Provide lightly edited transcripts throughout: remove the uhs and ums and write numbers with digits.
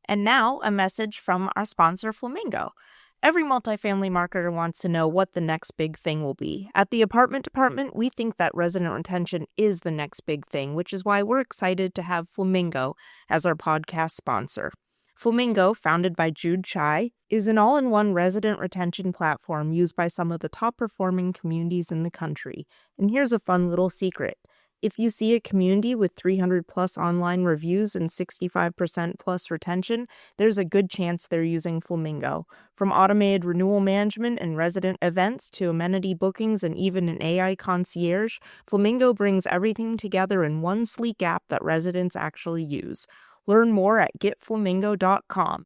And now, a message from our sponsor, Flamingo. Every multifamily marketer wants to know what the next big thing will be. At the apartment department, we think that resident retention is the next big thing, which is why we're excited to have Flamingo as our podcast sponsor. Flamingo, founded by Jude Chai, is an all-in-one resident retention platform used by some of the top-performing communities in the country. And here's a fun little secret. If you see a community with 300 plus online reviews and 65% plus retention, there's a good chance they're using Flamingo. From automated renewal management and resident events to amenity bookings and even an AI concierge, Flamingo brings everything together in one sleek app that residents actually use. Learn more at getflamingo.com.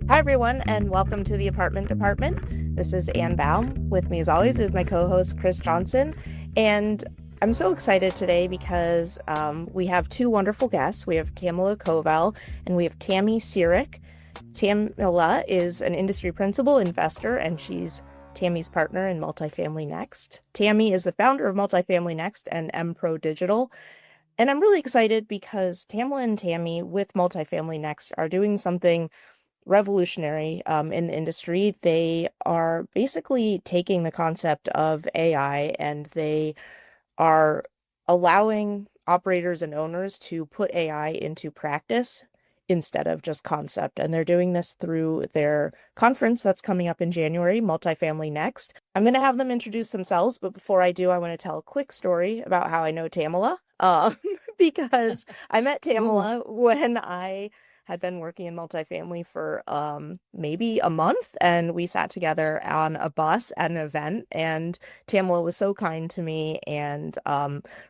Hi, everyone, and welcome to the Apartment Department. This is Ann Baum. With me, as always, is my co-host, Chris Johnson. And I'm so excited today because we have two wonderful guests. We have Tamila Koval and we have Tammy Sirik. Tamila is an industry principal investor, and she's Tammy's partner in Multifamily Next. Tammy is the founder of Multifamily Next and MPro Digital. And I'm really excited because Tamila and Tammy with Multifamily Next are doing something revolutionary in the industry. They are basically taking the concept of AI and they are allowing operators and owners to put AI into practice instead of just concept. And they're doing this through their conference that's coming up in January, Multifamily Next. I'm going to have them introduce themselves, but before I do, I want to tell a quick story about how I know Tamila, because I met Tamila when I had been working in multifamily for maybe a month, and we sat together on a bus at an event, and Tamila was so kind to me and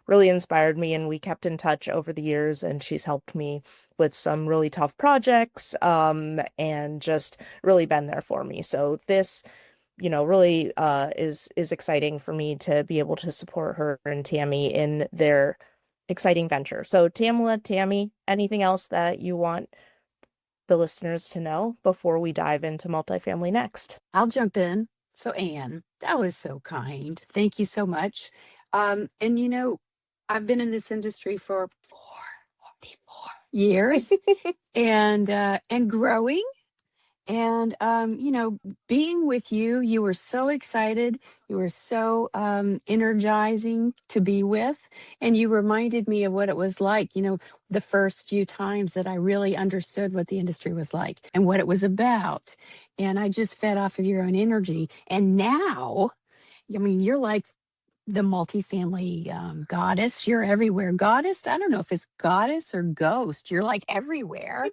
really inspired me, and we kept in touch over the years, and she's helped me with some really tough projects and just really been there for me. So this really is exciting for me to be able to support her and Tammy in their exciting venture. So Tamila, Tammy, anything else that you want the listeners to know before we dive into Multifamily Next? I'll jump in. So Anne, that was so kind. Thank you so much. And I've been in this industry for 44 years and growing. And being with you, you were so excited. You were so energizing to be with. And you reminded me of what it was like, the first few times that I really understood what the industry was like and what it was about. And I just fed off of your own energy. And now, you're like the multifamily goddess. You're everywhere. Goddess, I don't know if it's goddess or ghost. You're like everywhere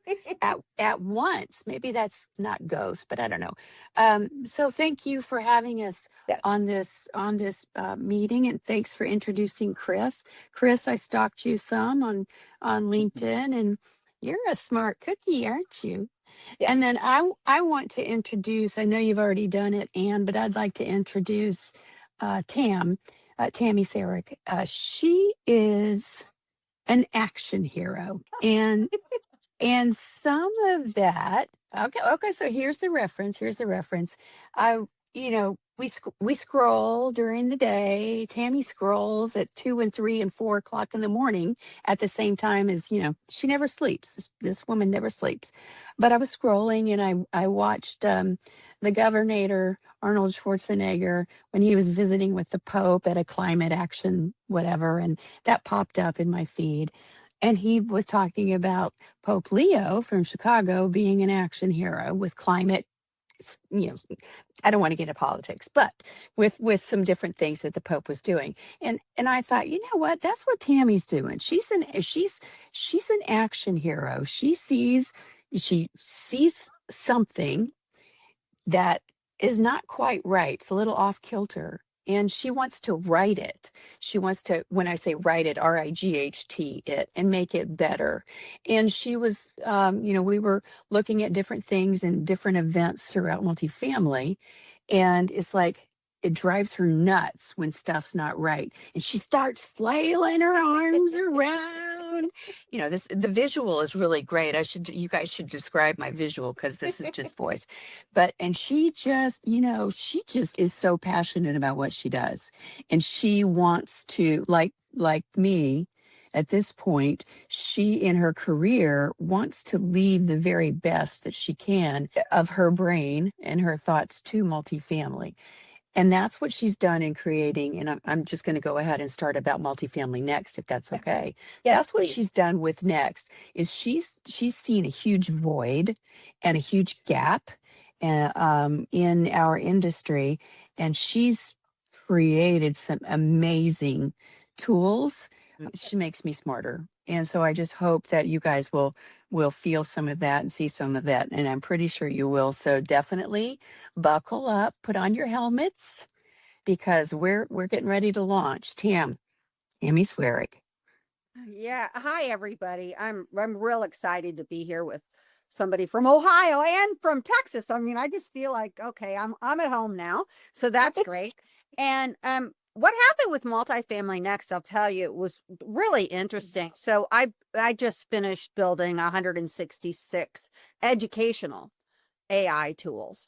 at once. Maybe that's not ghost, but I don't know. So thank you for having us Yes. on this meeting, and thanks for introducing Chris. Chris, I stalked you some on LinkedIn, and you're a smart cookie, aren't you? Yes. And then I want to introduce, I know you've already done it, Anne, but I'd like to introduce Tammy Sirik. She is an action hero, and some of that. Okay. So here's the reference. I, we scroll during the day. Tammy scrolls at 2 and 3 and 4 o'clock in the morning at the same time as she never sleeps. This woman never sleeps. But I was scrolling and I watched the governor Arnold Schwarzenegger when he was visiting with the Pope at a climate action whatever, and that popped up in my feed. And he was talking about Pope Leo from Chicago being an action hero with climate, I don't want to get into politics, but with some different things that the Pope was doing. And I thought, you know what? That's what Tammy's doing. She's an action hero. She sees something that is not quite right. It's a little off kilter. And she wants to write it. She wants to, when I say write it, RIGHT it, and make it better. And she was, we were looking at different things and different events throughout multifamily. And it's like, it drives her nuts when stuff's not right. And she starts flailing her arms around. The visual is really great. You guys should describe my visual because this is just voice. And she just is so passionate about what she does. And she wants to, like me, at this point, she in her career wants to leave the very best that she can of her brain and her thoughts to multifamily. And that's what she's done in creating. And I'm just going to go ahead and start about multifamily next, if that's okay. Yes, That's what please. she's done with Next is she's seen a huge void and a huge gap in our industry, and she's created some amazing tools. She makes me smarter, and so I just hope that you guys will feel some of that and see some of that, and I'm pretty sure you will. So definitely buckle up, put on your helmets, because we're getting ready to launch. Tammy Swearick. Yeah. Hi, everybody. I'm real excited to be here with somebody from Ohio and from Texas. I mean, I just feel like, okay, I'm at home now. So that's great. And what happened with Multifamily Next, I'll tell you, it was really interesting. So I just finished building 166 educational AI tools.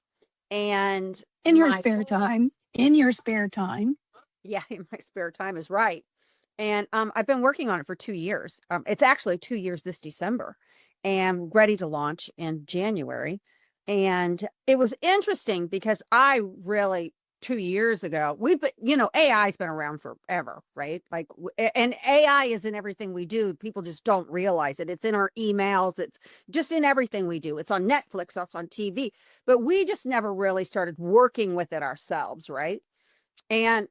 And In your my spare time. In your spare time. yeah, in my spare time is right. And I've been working on it for 2 years. It's actually 2 years this December, and ready to launch in January. And it was interesting because I really 2 years ago we've been, AI's been around forever, right? Like, and AI is in everything we do. People just don't realize it. It's in our emails. It's just in everything we do. It's on Netflix. It's on TV. But we just never really started working with it ourselves, right? And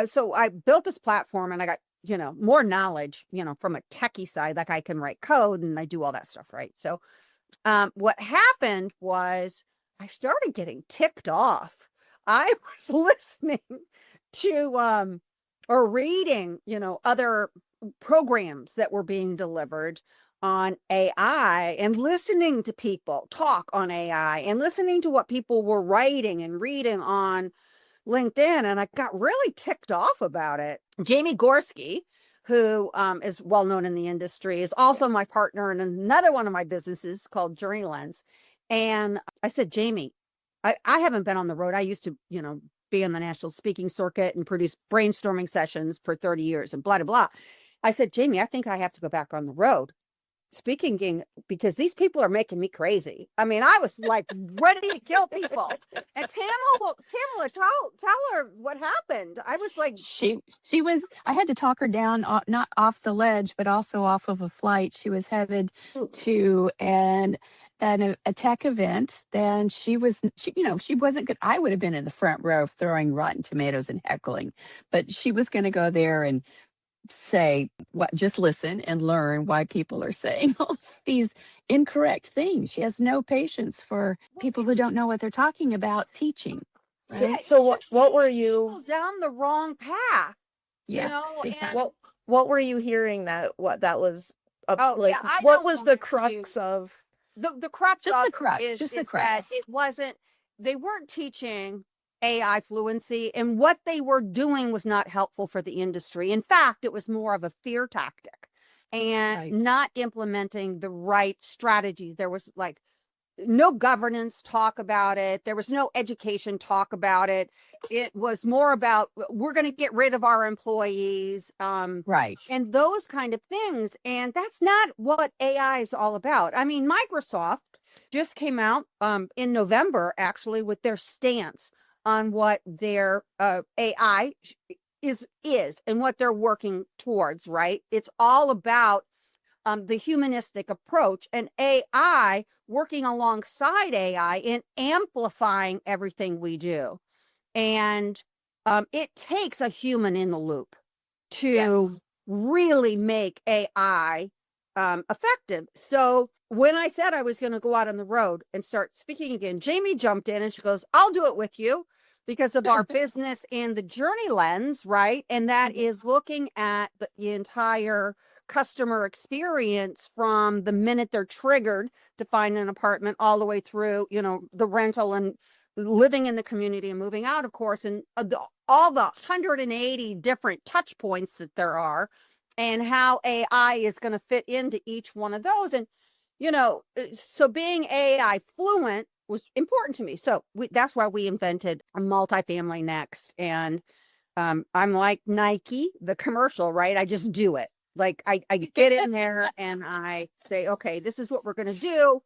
so I built this platform and I got, more knowledge, from a techie side, like I can write code and I do all that stuff, right? So what happened was I started getting ticked off. I was listening to or reading, other programs that were being delivered on AI and listening to people talk on AI and listening to what people were writing and reading on LinkedIn, and I got really ticked off about it. Jamie Gorski, who is well known in the industry, is also my partner in another one of my businesses called Journey Lens. And I said, Jamie, I haven't been on the road. I used to, be on the national speaking circuit and produce brainstorming sessions for 30 years and blah, blah, blah. I said, Jamie, I think I have to go back on the road speaking because these people are making me crazy. I mean, I was like ready to kill people. And Tamala, tell her what happened. I was like, She was. I had to talk her down, not off the ledge, but also off of a flight. She was headed to a tech event. Then she wasn't good. I would have been in the front row throwing rotten tomatoes and heckling, but she was going to go there and say what, just listen and learn why people are saying all these incorrect things. She has no patience for people who don't know what they're talking about teaching. Right? So what were you down the wrong path? Yeah. and what were you hearing what that was I what don't was the want crux to- of the crux Just of the crux, is, just the is crux. that they weren't teaching AI fluency, and what they were doing was not helpful for the industry. In fact, it was more of a fear tactic and Right. not implementing the right strategies. There was like no governance talk about it. There was no education talk about it. It was more about we're going to get rid of our employees, Right. and those kind of things. And that's not what AI is all about. I mean, Microsoft just came out in November, actually, with their stance on what their AI is and what they're working towards. Right? It's all about the humanistic approach and AI working alongside AI in amplifying everything we do. And it takes a human in the loop to Yes. really make AI effective. So when I said I was going to go out on the road and start speaking again, Jamie jumped in and she goes, I'll do it with you because of our business and the journey lens, right? And that is looking at the entire customer experience from the minute they're triggered to find an apartment all the way through, the rental and living in the community and moving out, of course, and all the 180 different touch points that there are and how AI is going to fit into each one of those. And, so being AI fluent was important to me. So that's why we invented a multifamily next. And I'm like Nike, the commercial, right? I just do it. Like I get in there and I say, okay, this is what we're going to do.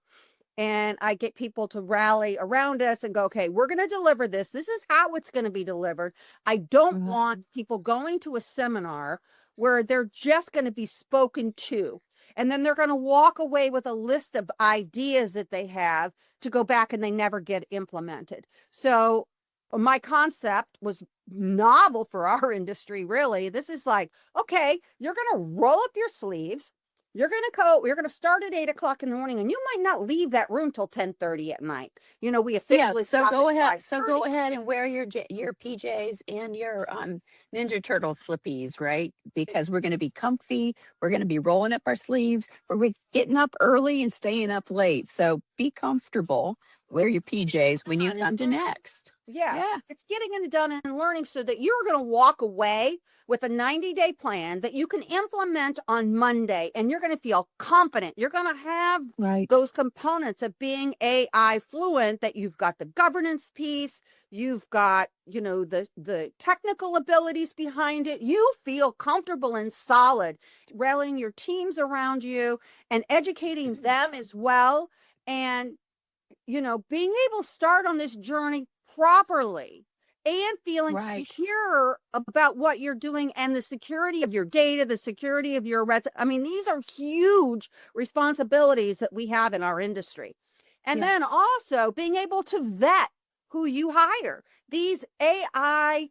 And I get people to rally around us and go, okay, we're going to deliver this. This is how it's going to be delivered. I don't want people going to a seminar where they're just going to be spoken to. And then they're going to walk away with a list of ideas that they have to go back and they never get implemented. So my concept was novel for our industry, really. This is like, okay, you're going to roll up your sleeves. You're going to start at 8 o'clock in the morning, and you might not leave that room till 10:30 at night. We officially so stop go at ahead. So 5:30. go ahead and wear your PJs and your Ninja Turtle slippies, right? Because we're going to be comfy. We're going to be rolling up our sleeves. We're getting up early and staying up late. So be comfortable. Wear your PJs when you come to next. Yeah, it's getting it done and learning so that you're going to walk away with a 90-day plan that you can implement on Monday, and you're going to feel confident. You're going to have those components of being AI fluent, that you've got the governance piece, you've got, the technical abilities behind it. You feel comfortable and solid, rallying your teams around you and educating them as well. And being able to start on this journey properly and feeling secure about what you're doing and the security of your data, the security of your I mean, these are huge responsibilities that we have in our industry. And then also being able to vet who you hire. These AI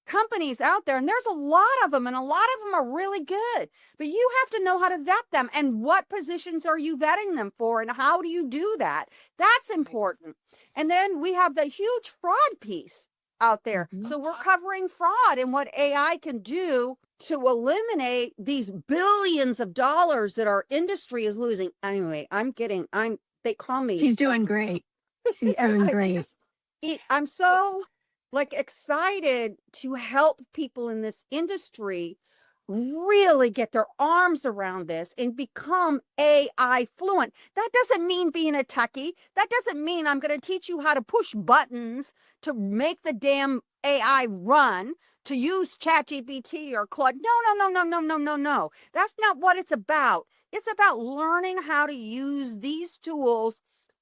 companies out there, and there's a lot of them, and a lot of them are really good, but you have to know how to vet them, and what positions are you vetting them for, and how do you do that? That's important. And then we have the huge fraud piece out there. So we're covering fraud and what AI can do to eliminate these billions of dollars that our industry is losing. Anyway, they call me. She's doing great. She's doing great. I'm so excited to help people in this industry really get their arms around this and become AI fluent. That doesn't mean being a techie. That doesn't mean I'm going to teach you how to push buttons to make the damn AI run, to use ChatGPT or Claude. No. That's not what it's about. It's about learning how to use these tools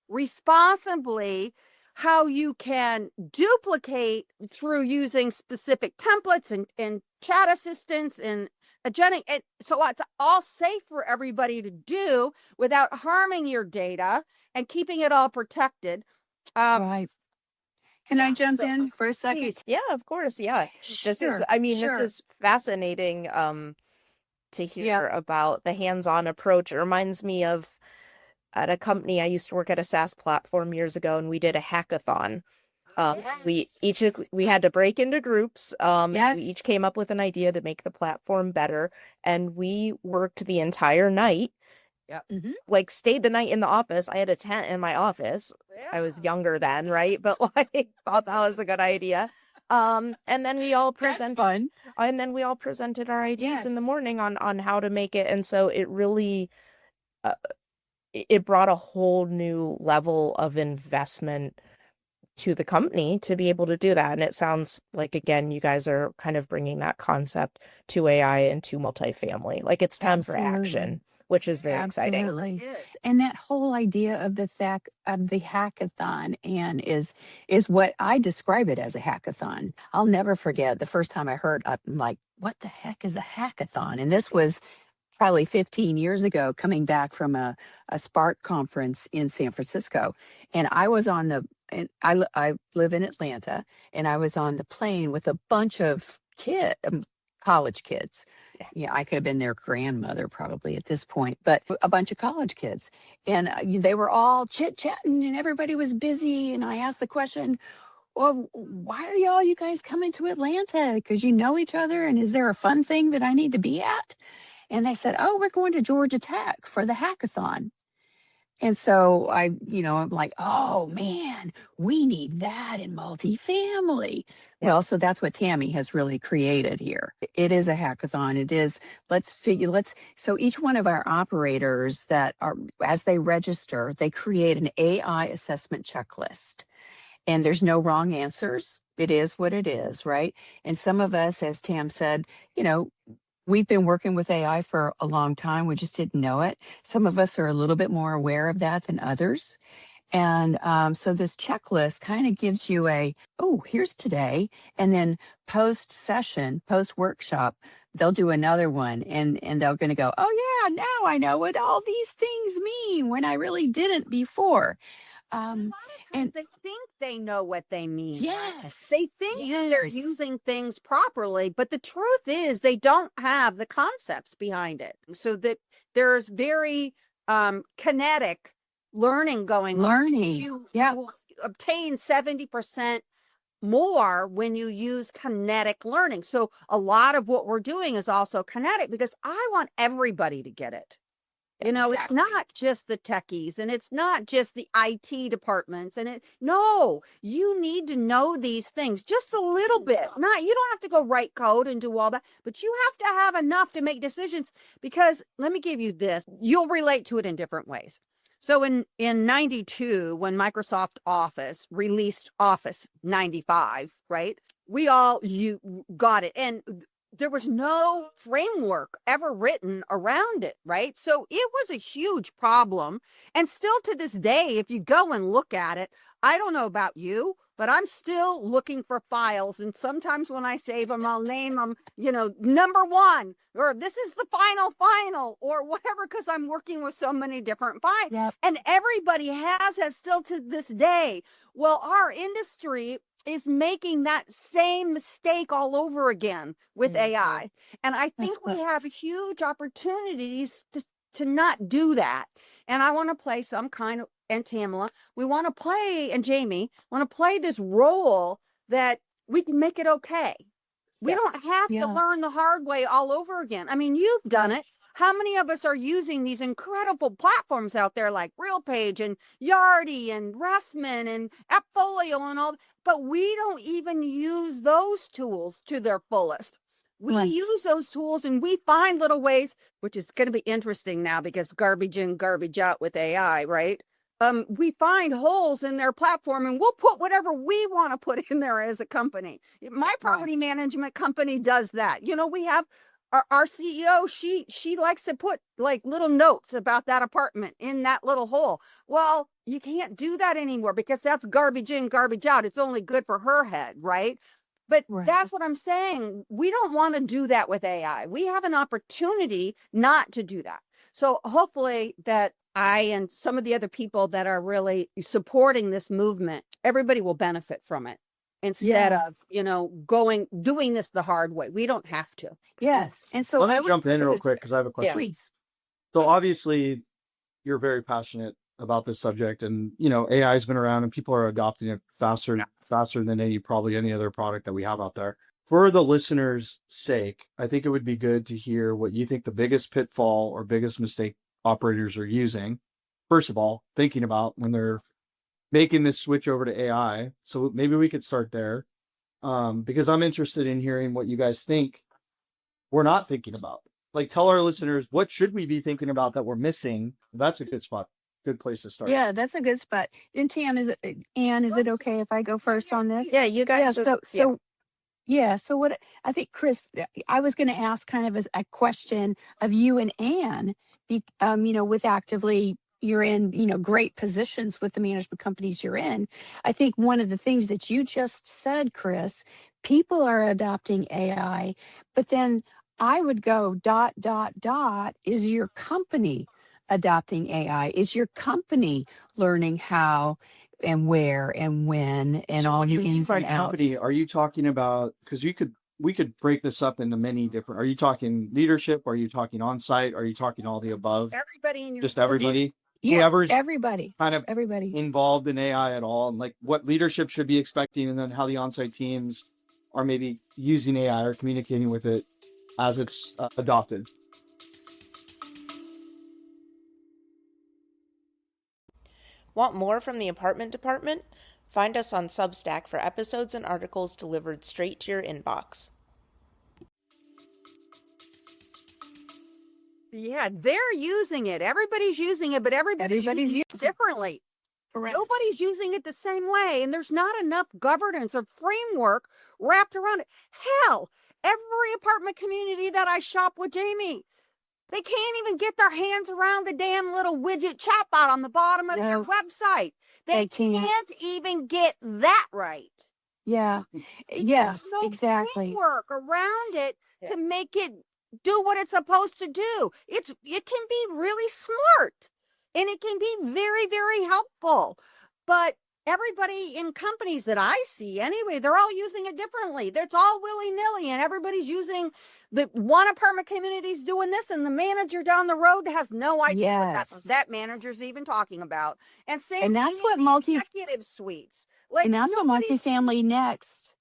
responsibly, how you can duplicate through using specific templates and chat assistants and agentic. And so it's all safe for everybody to do without harming your data and keeping it all protected. Can I jump in for a second? Yeah, of course. Yeah. This is fascinating to hear about the hands-on approach. It reminds me of at a company. I used to work at a SaaS platform years ago, and we did a hackathon. We had to break into groups. We each came up with an idea to make the platform better, and we worked the entire night. Stayed the night in the office. I had a tent in my office. I was younger then, right? But thought that was a good idea. And then we all presented our ideas in the morning on how to make it. And so it really it brought a whole new level of investment to the company to be able to do that. And it sounds like, again, you guys are kind of bringing that concept to AI and to multifamily. It's time for action, which is very exciting. And that whole idea of the hackathon is what I describe it as, a hackathon. I'll never forget the first time I heard, I'm like, what the heck is a hackathon? And this was probably 15 years ago, coming back from a Spark conference in San Francisco. And I was on I live in Atlanta, and I was on the plane with a bunch of college kids. Yeah, I could have been their grandmother probably at this point, but a bunch of college kids. And they were all chit-chatting, and everybody was busy. And I asked the question, well, why are you guys coming to Atlanta? Because you know each other, and is there a fun thing that I need to be at? And they said, oh, we're going to Georgia Tech for the hackathon. And so I'm like, oh man, we need that in multifamily. Well, so that's what Tammy has really created here. It is a hackathon. It is, so each one of our operators as they register, they create an AI assessment checklist. And there's no wrong answers. It is what it is, right? And some of us, as Tam said, we've been working with AI for a long time. We just didn't know it. Some of us are a little bit more aware of that than others. And so this checklist kind of gives you oh, here's today. And then post session, post workshop, they'll do another one and they're going to go, oh, yeah, now I know what all these things mean when I really didn't before. And And they think they know what they mean. yes, They think they're yes, using things properly, but the truth is they don't have the concepts behind it. So that there's very kinetic learning going on. learning. Yeah, You obtain 70% more when you use kinetic learning. So a lot of what we're doing is also kinetic because I want everybody to get it. You know, it's exactly. not just the techies and it's not just the IT departments no, you need to know these things just a little bit. Not, you don't have to go write code and do all that, but you have to have enough to make decisions because let me give you this, you'll relate to it in different ways. So in 92, when Microsoft Office released Office 95, right? You got it. And there was no framework ever written around it, right? So it was a huge problem. And still to this day, if you go and look at it, I don't know about you, but I'm still looking for files. And sometimes when I save them, I'll name them, number one, or this is the final, or whatever, because I'm working with so many different files. Yep. And everybody has still to this day. Well, our industry is making that same mistake all over again with AI. And I think we have huge opportunities to not do that. And I want to play some kind of, and Tamala, we want to play, and Jamie, want to play this role that we can make it okay. We don't have to learn the hard way all over again. I mean, you've done it. How many of us are using these incredible platforms out there like RealPage and Yardi and Restman and AppFolio and all, but we don't even use those tools to their fullest. We use those tools and we find little ways, which is going to be interesting now because garbage in, garbage out with AI, right? We find holes in their platform and we'll put whatever we want to put in there as a company. My property management company does that. We have our CEO, she likes to put like little notes about that apartment in that little hole. Well, you can't do that anymore because that's garbage in, garbage out. It's only good for her head, right? But that's what I'm saying. We don't want to do that with AI. We have an opportunity not to do that. So hopefully that I and some of the other people that are really supporting this movement, everybody will benefit from it instead of, doing this the hard way. We don't have to. Yes. And so let me jump in real quick because I have a question. Please. So obviously you're very passionate about this subject and, AI has been around and people are adopting it faster than probably any other product that we have out there. For the listeners' sake, I think it would be good to hear what you think the biggest pitfall or biggest mistake operators are using. First of all, thinking about when they're making this switch over to AI. So maybe we could start there because I'm interested in hearing what you guys think we're not thinking about. Like, tell our listeners, what should we be thinking about that we're missing? That's a good spot. Good place to start. Yeah, that's a good spot. And Tam, Anne, is it okay if I go first on this? Yeah, you guys So what I think, Chris, I was going to ask kind of as a question of you and Anne, with actively you're in, great positions with the management companies you're in. I think one of the things that you just said, Chris, people are adopting AI, but then I would go ... Is your company adopting AI? Is your company learning how and where and when and all the ins and outs? Company, are you talking about, because we could break this up into many different, are you talking leadership? Are you talking on-site? Are you talking all the above? Everybody in your Just everybody? Yeah, Whoever's everybody kind of involved in AI at all, and like what leadership should be expecting, and then how the on-site teams are maybe using AI or communicating with it as it's adopted. Want more from the apartment department? Find us on Substack for episodes and articles delivered straight to your inbox. Yeah, they're using it. Everybody's using it, but everybody's using it differently. Correct. Nobody's using it the same way, and there's not enough governance or framework wrapped around it. Hell, every apartment community that I shop with, Jamie, they can't even get their hands around the damn little widget chatbot on the bottom of their No, website. They they can't. can't even get that right. Yeah. There's Yes, no exactly. framework around it Yeah. to make it do what it's supposed to do. It can be really smart and it can be very, very helpful. But everybody in companies that I see anyway, they're all using it differently. That's all willy-nilly, and everybody's using the one apartment community's doing this, and the manager down the road has no idea what Yes. that manager's even talking about. And same And thing that's in what the executive suites. Like, and that's what nobody's multifamily next.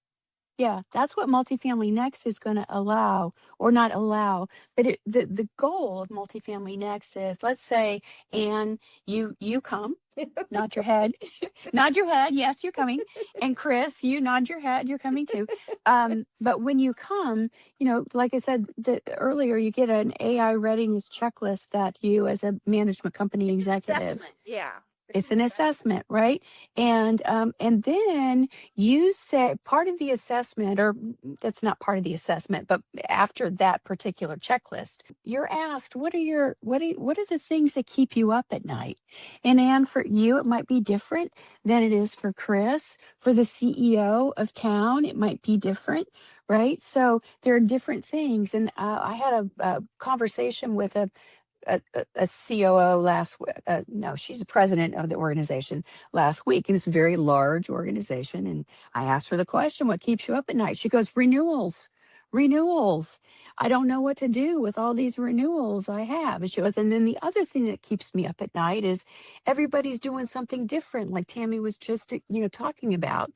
Yeah, that's what multifamily next is going to allow, or not allow, but the goal of multifamily next is, let's say, Anne, you come, nod your head, nod your head. Yes, you're coming. And Chris, you nod your head. You're coming too. But when you come, like I said earlier, you get an AI readiness checklist that you, as a management company executive, assessment. Yeah. it's an assessment, right? And then you say part of the assessment, or that's not part of the assessment, but after that particular checklist, you're asked, what are the things that keep you up at night? And Anne, for you, it might be different than it is for Chris. For the CEO of town, it might be different, right? So there are different things. And I had a conversation with a COO last week. No, she's the president of the organization last week, and it's a very large organization. And I asked her the question, what keeps you up at night? She goes, renewals, renewals. I don't know what to do with all these renewals I have. And she goes, and then the other thing that keeps me up at night is everybody's doing something different, like Tammy was just, talking about.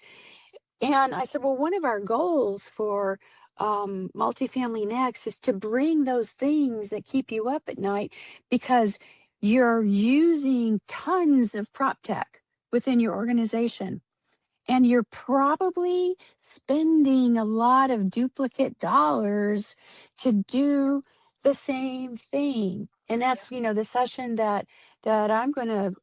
And I said, well, one of our goals for Multifamily Next is to bring those things that keep you up at night, because you're using tons of prop tech within your organization. And you're probably spending a lot of duplicate dollars to do the same thing. And that's, the session that I'm going to,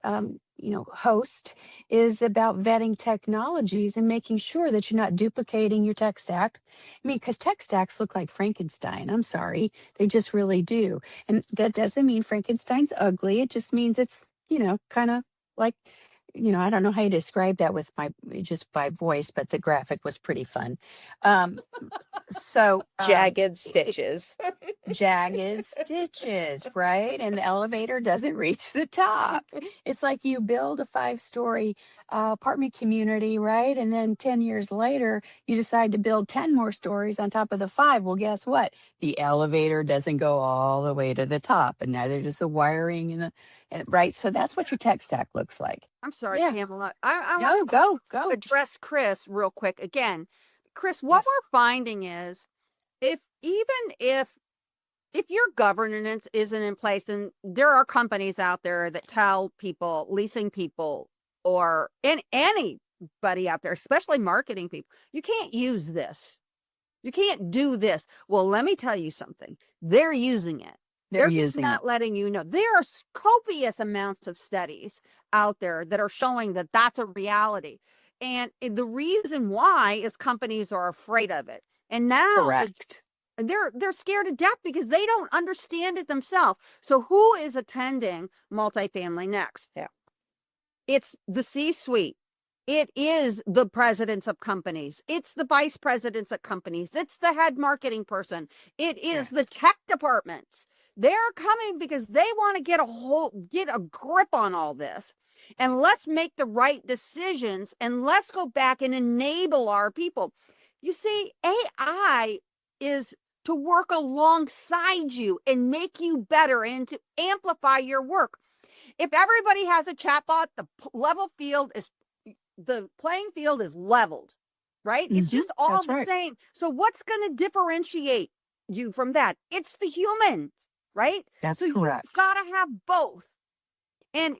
host is about vetting technologies and making sure that you're not duplicating your tech stack. I mean, because tech stacks look like Frankenstein. I'm sorry. They just really do. And that doesn't mean Frankenstein's ugly. It just means it's, kind of like, I don't know how you describe that with just by voice, but the graphic was pretty fun. So Jagged stitches. jagged stitches, right? And the elevator doesn't reach the top. It's like you build a 5-story apartment community, right? And then 10 years later, you decide to build 10 more stories on top of the 5. Well, guess what? The elevator doesn't go all the way to the top, and neither does the wiring and right. So that's what your tech stack looks like. I'm sorry, Yeah. Pamela. I No, want go. to address Chris real quick again. Chris, what Yes. we're finding is if your governance isn't in place, and there are companies out there that tell people, leasing people, or anybody out there, especially marketing people, you can't use this. You can't do this. Well, let me tell you something. They're using it. They're just using not it. letting you know. There are copious amounts of studies out there that are showing that that's a reality. And the reason why is companies are afraid of it. And now Correct. they're scared to death because they don't understand it themselves. So who is attending Multifamily Next? Yeah. It's the C-suite. It is the presidents of companies. It's the vice presidents of companies. It's the head marketing person. It is the tech departments. They're coming because they want to get a grip on all this. And let's make the right decisions, and let's go back and enable our people. You see, AI is to work alongside you and make you better and to amplify your work. If everybody has a chatbot, the playing field is leveled, right? It's just all That's the right. same. So what's going to differentiate you from that? It's the humans, right? That's so correct. You've got to have both. And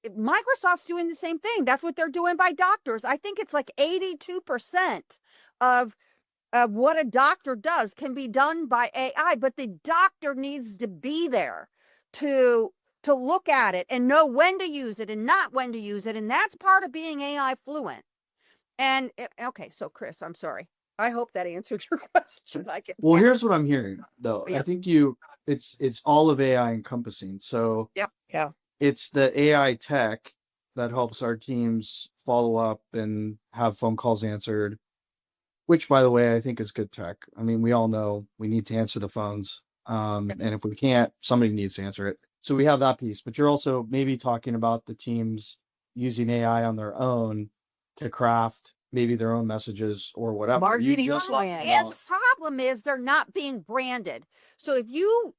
Microsoft's doing the same thing. That's what they're doing by doctors. I think it's like 82% of what a doctor does can be done by AI, but the doctor needs to be there to look at it and know when to use it and not when to use it. And that's part of being AI fluent. And okay, so Chris, I'm sorry. I hope that answered your question. I can. Well, Yeah. here's what I'm hearing though. I Yeah. think it's all of AI encompassing. So Yeah. it's the AI tech that helps our teams follow up and have phone calls answered, which by the way, I think is good tech. I mean, we all know we need to answer the phones. And if we can't, somebody needs to answer it. So we have that piece, but you're also maybe talking about the teams using AI on their own to craft maybe their own messages or whatever. You Marketing just plan. And the problem is they're not being branded. So if you'll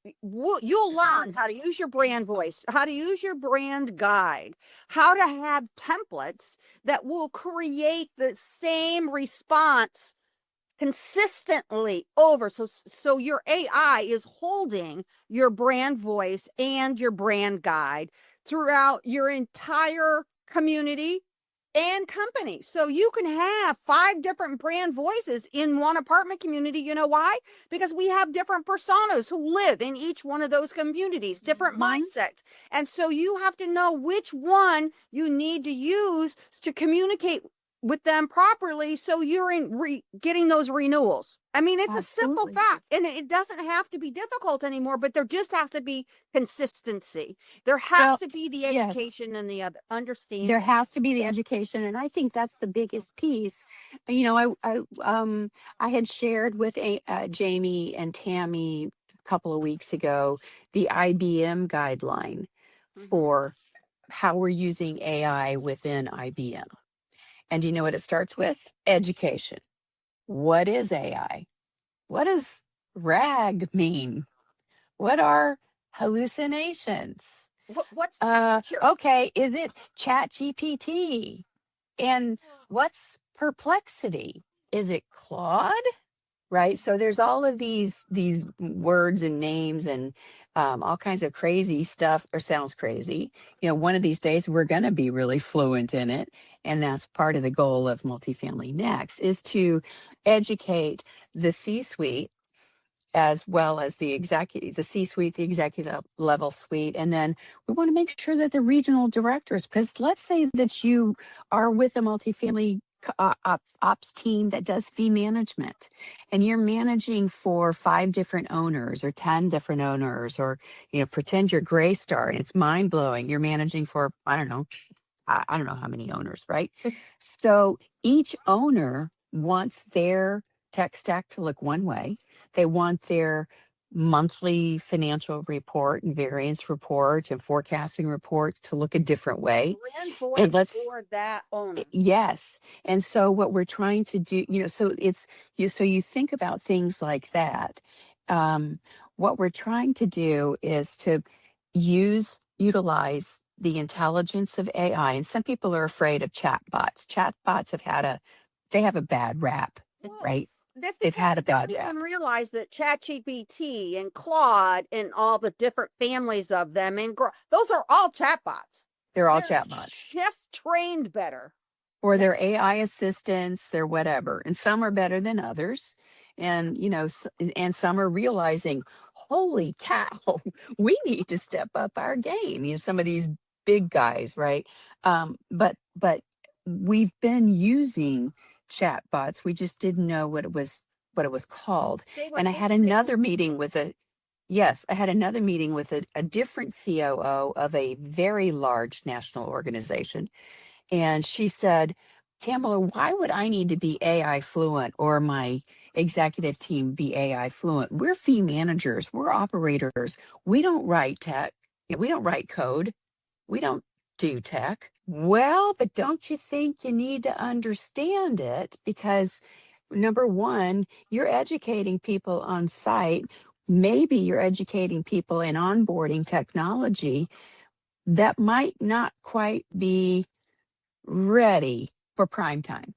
learn how to use your brand voice, how to use your brand guide, how to have templates that will create the same response consistently over. So your AI is holding your brand voice and your brand guide throughout your entire community and company. So you can have 5 different brand voices in one apartment community. You know why? Because we have different personas who live in each one of those communities, different mindsets. And so you have to know which one you need to use to communicate with them properly, so you're getting those renewals. I mean, it's Absolutely. a simple fact, and it doesn't have to be difficult anymore, but there just has to be consistency. There has to be the education and the other understanding. There has to be the education, and I think that's the biggest piece. You know, I had shared with Jamie and Tammy a couple of weeks ago the IBM guideline for how we're using AI within IBM. And do you know what it starts with? Education. What is AI? What does RAG mean? What are hallucinations? What's Okay, is it Chat GPT? And what's perplexity? Is it Claude? Right. So there's all of these words and names and all kinds of crazy stuff, or sounds crazy. You know, one of these days we're going to be really fluent in it, and that's part of the goal of Multifamily Next, is to educate the C-suite as well as the C-suite, the executive level suite. And then we want to make sure that the regional directors, because let's say that you are with a multifamily ops team that does fee management, and you're managing for 5 different owners or 10 different owners, or, you know, pretend you're Graystar and it's mind blowing. You're managing for, I don't know how many owners, right? So each owner wants their tech stack to look one way. They want their monthly financial report and variance report and forecasting reports to look a different way. brand And voice for that owner. Yes. And so what we're trying to do, you know, so it's so you think about things like that. What we're trying to do is to utilize the intelligence of AI. And some people are afraid of chatbots. Chatbots they have a bad rap, right? That's They've had a bad don't rap. even realize that ChatGPT and Claude and all the different families of them and those are all chatbots. They're all chatbots. Just trained better. Or they're AI assistants, they're whatever. And some are better than others. And, you know, and some are realizing, holy cow, we need to step up our game. You know, some of these big guys, right? But we've been using chatbots. We just didn't know what it was called. And I had another meeting with a different COO of a very large national organization. And she said, Tamala, why would I need to be AI fluent or my executive team be AI fluent? We're fee managers, we're operators. We don't write tech, we don't write code, we don't do tech. Well, but don't you think you need to understand it? Because number one, you're educating people on site. Maybe you're educating people in onboarding technology that might not quite be ready for prime time.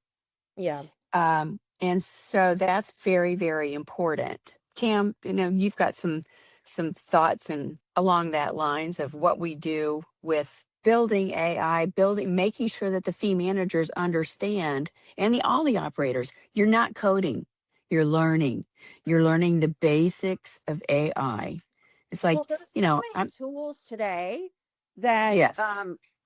Yeah. And so that's very, very important. Tam, you know, you've got some thoughts and along that lines of what we do with building AI, making sure that the fee managers understand, and all the operators, you're not coding, you're learning the basics of AI. It's like, Well, there's you know, so many tools today that yes.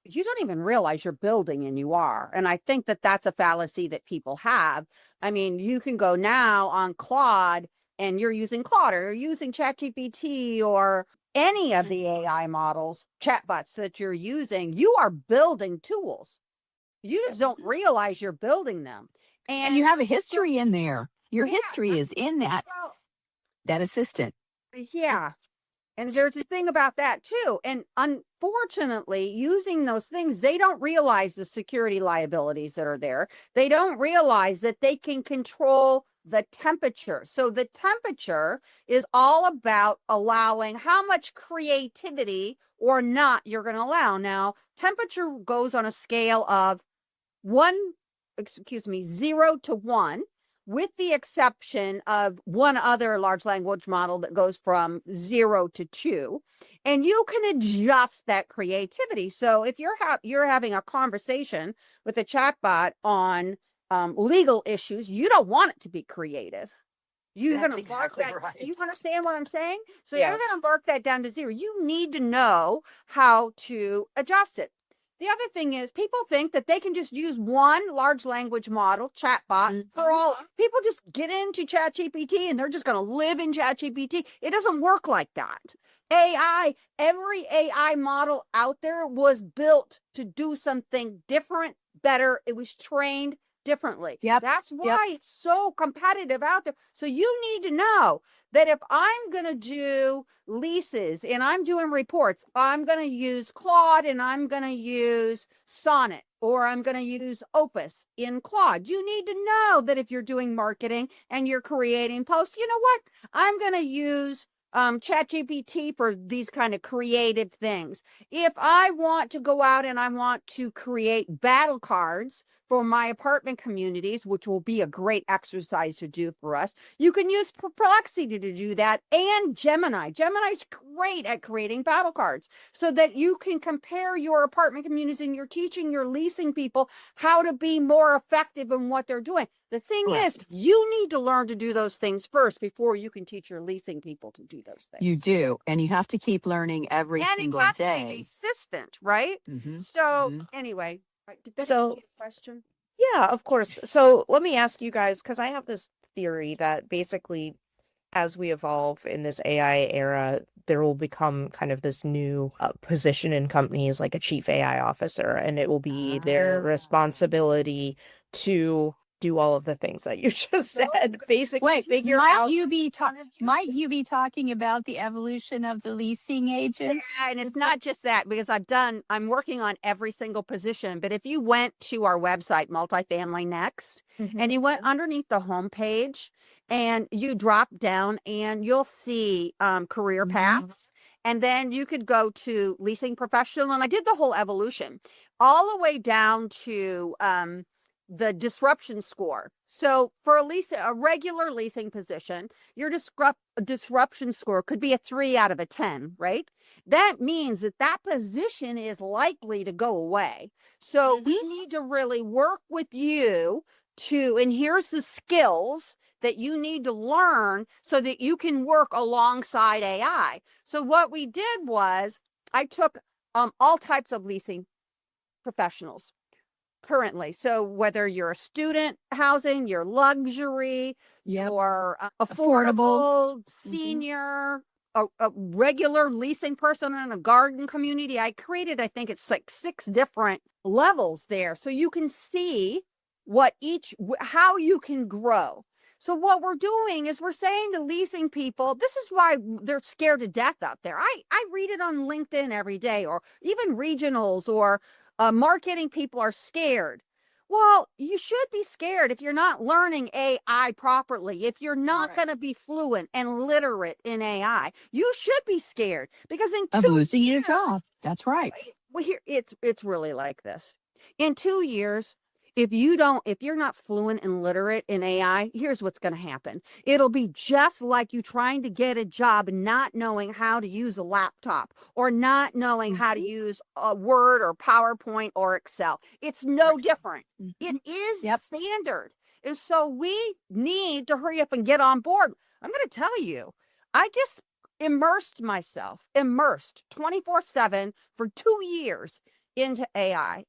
you don't even realize you're building, and you are. And I think that that's a fallacy that people have. I mean, you can go now on Claude, and you're using Claude, or you're using ChatGPT, or any of the AI models, chatbots that you're using. You are building tools. You just don't realize you're building them. And you have a so- history in there. Your Yeah, history is in that assistant. yeah. And there's a thing about that too. And unfortunately, using those things, they don't realize the security liabilities that are there. They don't realize that they can control the temperature. So the temperature is all about allowing how much creativity or not you're going to allow. Now, temperature goes on a scale of 0 to 1, with the exception of one other large language model that goes from 0 to 2. And you can adjust that creativity. So if you're having a conversation with a chatbot on legal issues, you don't want it to be creative. You're going to mark that. Right. You understand what I'm saying? So you're going to mark that down to 0. You need to know how to adjust it. The other thing is, people think that they can just use one large language model, chatbot, for all. People just get into ChatGPT and they're just going to live in ChatGPT. It doesn't work like that. Every AI model out there was built to do something different, better. It was trained differently. That's why it's so competitive out there. So you need to know that if I'm going to do leases and I'm doing reports, I'm going to use Claude, and I'm going to use Sonnet, or I'm going to use Opus in Claude. You need to know that if you're doing marketing and you're creating posts, you know what? I'm going to use ChatGPT for these kind of creative things. If I want to go out and I want to create battle cards for my apartment communities, which will be a great exercise to do for us, you can use Perplexity to do that, and Gemini. Gemini's great at creating battle cards so that you can compare your apartment communities, and you're teaching your leasing people how to be more effective in what they're doing. The thing is, you need to learn to do those things first before you can teach your leasing people to do those things. You do. And you have to keep learning every single day. Consistent, right? So anyway, did that So- answer your question? Yeah, of course. So let me ask you guys, because I have this theory that basically, as we evolve in this AI era, there will become kind of this new position in companies, like a chief AI officer, and it will be their responsibility to do all of the things that you just said. Basically, Wait, figure might out. you be talking about the evolution of the leasing agent? Yeah, and it's not just that, because I'm working on every single position. But if you went to our website, Multifamily Next, and you went underneath the homepage and you drop down, and you'll see career paths. And then you could go to leasing professional. And I did the whole evolution all the way down to the disruption score. So for a regular leasing position, your disruption score could be a 3 out of a 10, right? That means that position is likely to go away. So we need to really work with you and here's the skills that you need to learn so that you can work alongside AI. So what we did was, I took all types of leasing professionals currently. So whether you're a student housing, your luxury, your affordable, senior, a regular leasing person in a garden community, I created, I think it's like 6 different levels there. So you can see how you can grow. So what we're doing is we're saying to leasing people, this is why they're scared to death out there. I read it on LinkedIn every day, or even regionals, or marketing people are scared. Well, you should be scared if you're not learning AI properly. If you're not going to be fluent and literate in AI, you should be scared, because of losing your job. That's right. Well, here it's really like this. In 2 years, if you're not fluent and literate in AI, here's what's going to happen. It'll be just like you trying to get a job and not knowing how to use a laptop, or not knowing how to use a Word or PowerPoint or Excel. It's no different. It is standard. And so we need to hurry up and get on board. I'm going to tell you, I just immersed myself 24/7 for 2 years into AI.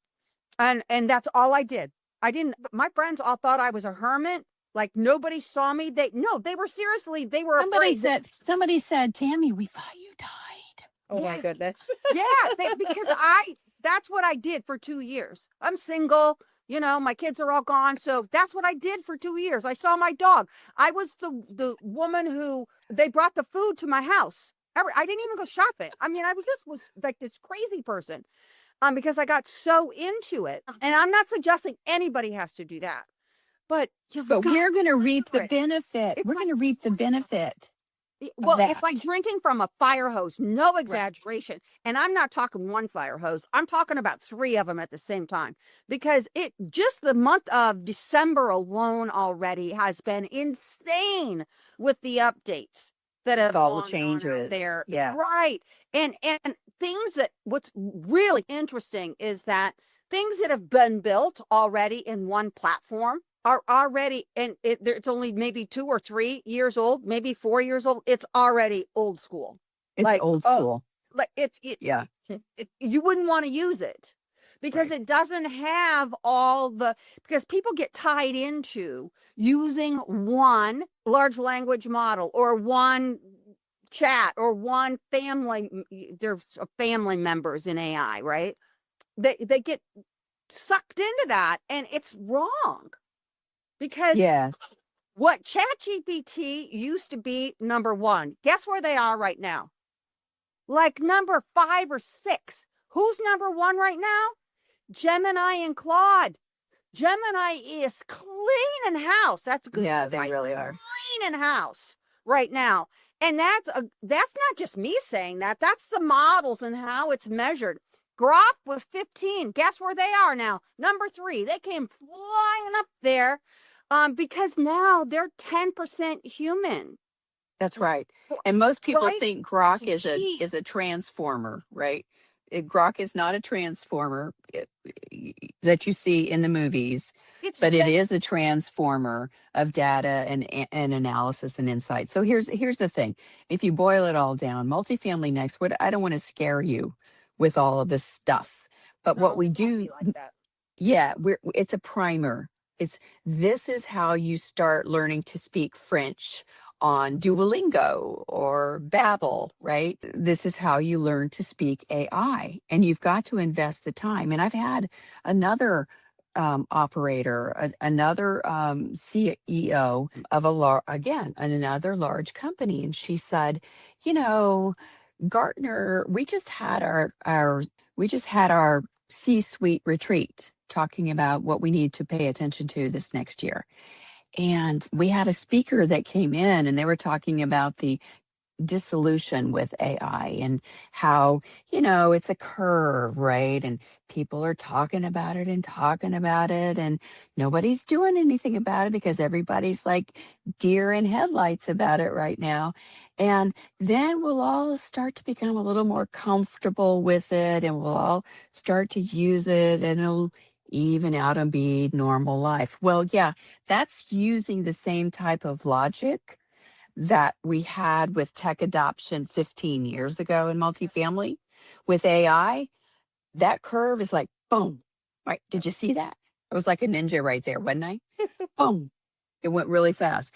And that's all I did. I didn't, my friends all thought I was a hermit. Like nobody saw me. They were seriously, they were afraid. Somebody said, Tammy, we thought you died. Oh my Yes. goodness. Yeah, because that's what I did for 2 years. I'm single, my kids are all gone. So that's what I did for 2 years. I saw my dog. I was the woman who they brought the food to my house. I didn't even go shopping. I mean, was like this crazy person. Because I got so into it. And I'm not suggesting anybody has to do that. But we're going to reap the it. benefit. It's We're going to reap the benefit. Well, that. it's like drinking from a fire hose, no exaggeration. And I'm not talking one fire hose. I'm talking about 3 of them at the same time, because it just the month of December alone already has been insane with the updates that have all the gone on changes out there. Yeah. Right. And things that what's really interesting is that things that have been built already in one platform are already, and it's only maybe 2 or 3 years old, maybe 4 years old. It's already old school. It's like old school. like Yeah. you wouldn't want to use it because it doesn't have all because people get tied into using one large language model or one chat or one family. There's family members in AI, right? They get sucked into that, and it's wrong. Because Yes. what ChatGPT used to be number 1, guess where they are right now? Like number 5 or 6. Who's number 1 right now? Gemini and Claude. Gemini is cleaning house. That's good. Yeah, they really are. Cleaning house right now. And that's not just me saying that. That's the models and how it's measured. Grok was 15. Guess where they are now? Number 3. They came flying up there because now they're 10% human. That's right. And most people Right? think Grok is Gee. a transformer, right? Grok is not a transformer that you see in the movies, but it is a transformer of data and analysis and insight. So here's the thing. If you boil it all down, multifamily next, I don't want to scare you with all of this stuff, but what we do, like that. yeah, it's a primer. This is how you start learning to speak French on Duolingo or Babbel, right? This is how you learn to speak AI, and you've got to invest the time. And I've had another operator, another CEO of another large company, and she said, Gartner, we just had our C-suite retreat talking about what we need to pay attention to this next year. And we had a speaker that came in and they were talking about the dissolution with AI and how, it's a curve, right? And people are talking about it and nobody's doing anything about it because everybody's like deer in headlights about it right now. And then we'll all start to become a little more comfortable with it and we'll all start to use it and it'll even out and be normal life. Well, yeah, that's using the same type of logic that we had with tech adoption 15 years ago in multifamily. With AI, that curve is like, boom. Right. Did you see that? I was like a ninja right there, wasn't I? Boom. It went really fast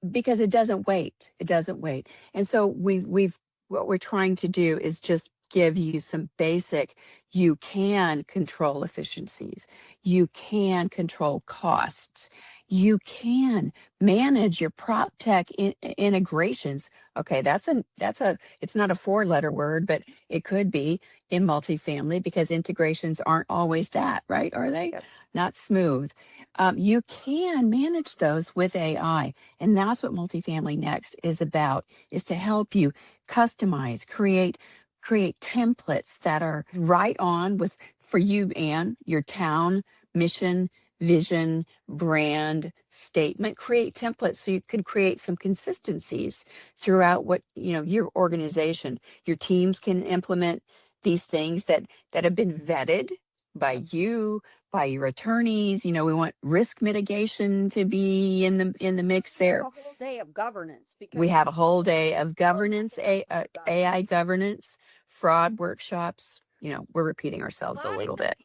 because it doesn't wait. It doesn't wait. And so what we're trying to do is just give you some basic, you can control efficiencies. You can control costs. You can manage your prop tech integrations. Okay, it's not a 4-letter word, but it could be in multifamily because integrations aren't always that, right? Are they? Yep. Not smooth. You can manage those with AI. And that's what Multifamily Next is about, is to help you customize, create templates that are right on for you, Anne, your town, mission, vision, brand, statement. Create templates so you can create some consistencies throughout your organization. Your teams can implement these things that have been vetted by you, by your attorneys. We want risk mitigation to be in the mix there. A whole day of governance. We have a whole day of governance, AI governance, fraud workshops. we're repeating ourselves a little bit.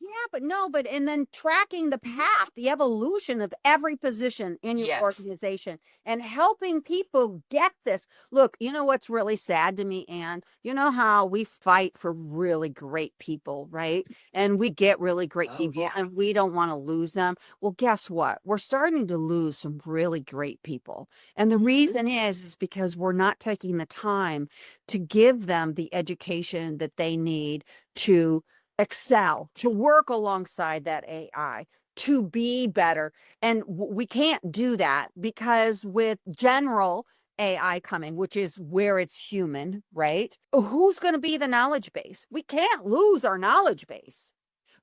And then tracking the path, the evolution of every position in your Yes. organization and helping people get this. Look, you know what's really sad to me, Anne? You know how we fight for really great people, right? And we get really great people and we don't want to lose them. Well, guess what? We're starting to lose some really great people. And the reason is because we're not taking the time to give them the education that they need to excel, to work alongside that AI, to be better. And we can't do that because with general AI coming, which is where it's human, right? Who's going to be the knowledge base? We can't lose our knowledge base.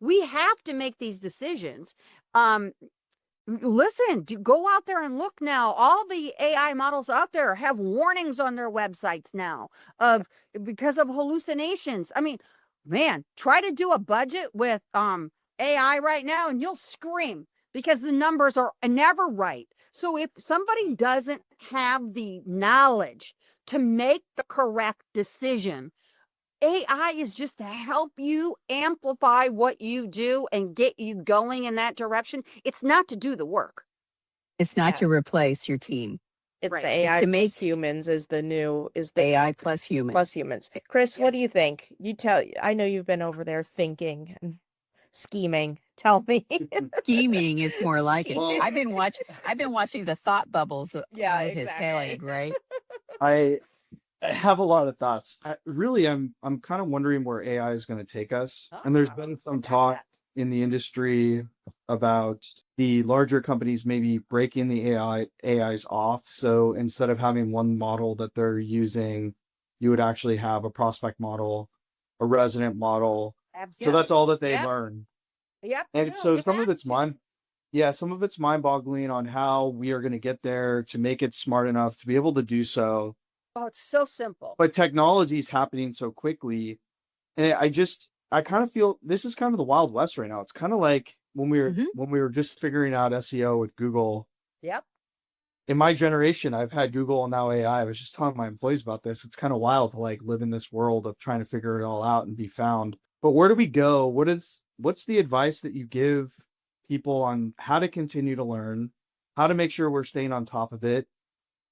We have to make these decisions. Listen, go out there and look now. All the AI models out there have warnings on their websites now because of hallucinations. I mean, man, try to do a budget with AI right now and you'll scream because the numbers are never right. So if somebody doesn't have the knowledge to make the correct decision, AI is just to help you amplify what you do and get you going in that direction. It's not to do the work. It's not to replace your team. It's Right. the AI to plus make humans is the AI plus humans. plus humans. Chris, what do you think? I know you've been over there thinking and scheming. Tell me. Scheming is more like it. Well- I've been watching the thought bubbles Yeah, of his head, right? I have a lot of thoughts. I'm kind of wondering where AI is going to take us. And there's been some talk in the industry about the larger companies maybe breaking the AIs off. So instead of having one model that they're using, you would actually have a prospect model, a resident model. So that's all that they learn. Yep. And so some of it's mind-boggling on how we are going to get there to make it smart enough to be able to do so. Oh, it's so simple. But technology is happening so quickly. And I kind of feel this is kind of the Wild West right now. It's kind of like when we were just figuring out SEO with Google. Yep. In my generation, I've had Google and now AI. I was just telling my employees about this. It's kind of wild to like live in this world of trying to figure it all out and be found. But where do we go? What's the advice that you give people on how to continue to learn, how to make sure we're staying on top of it?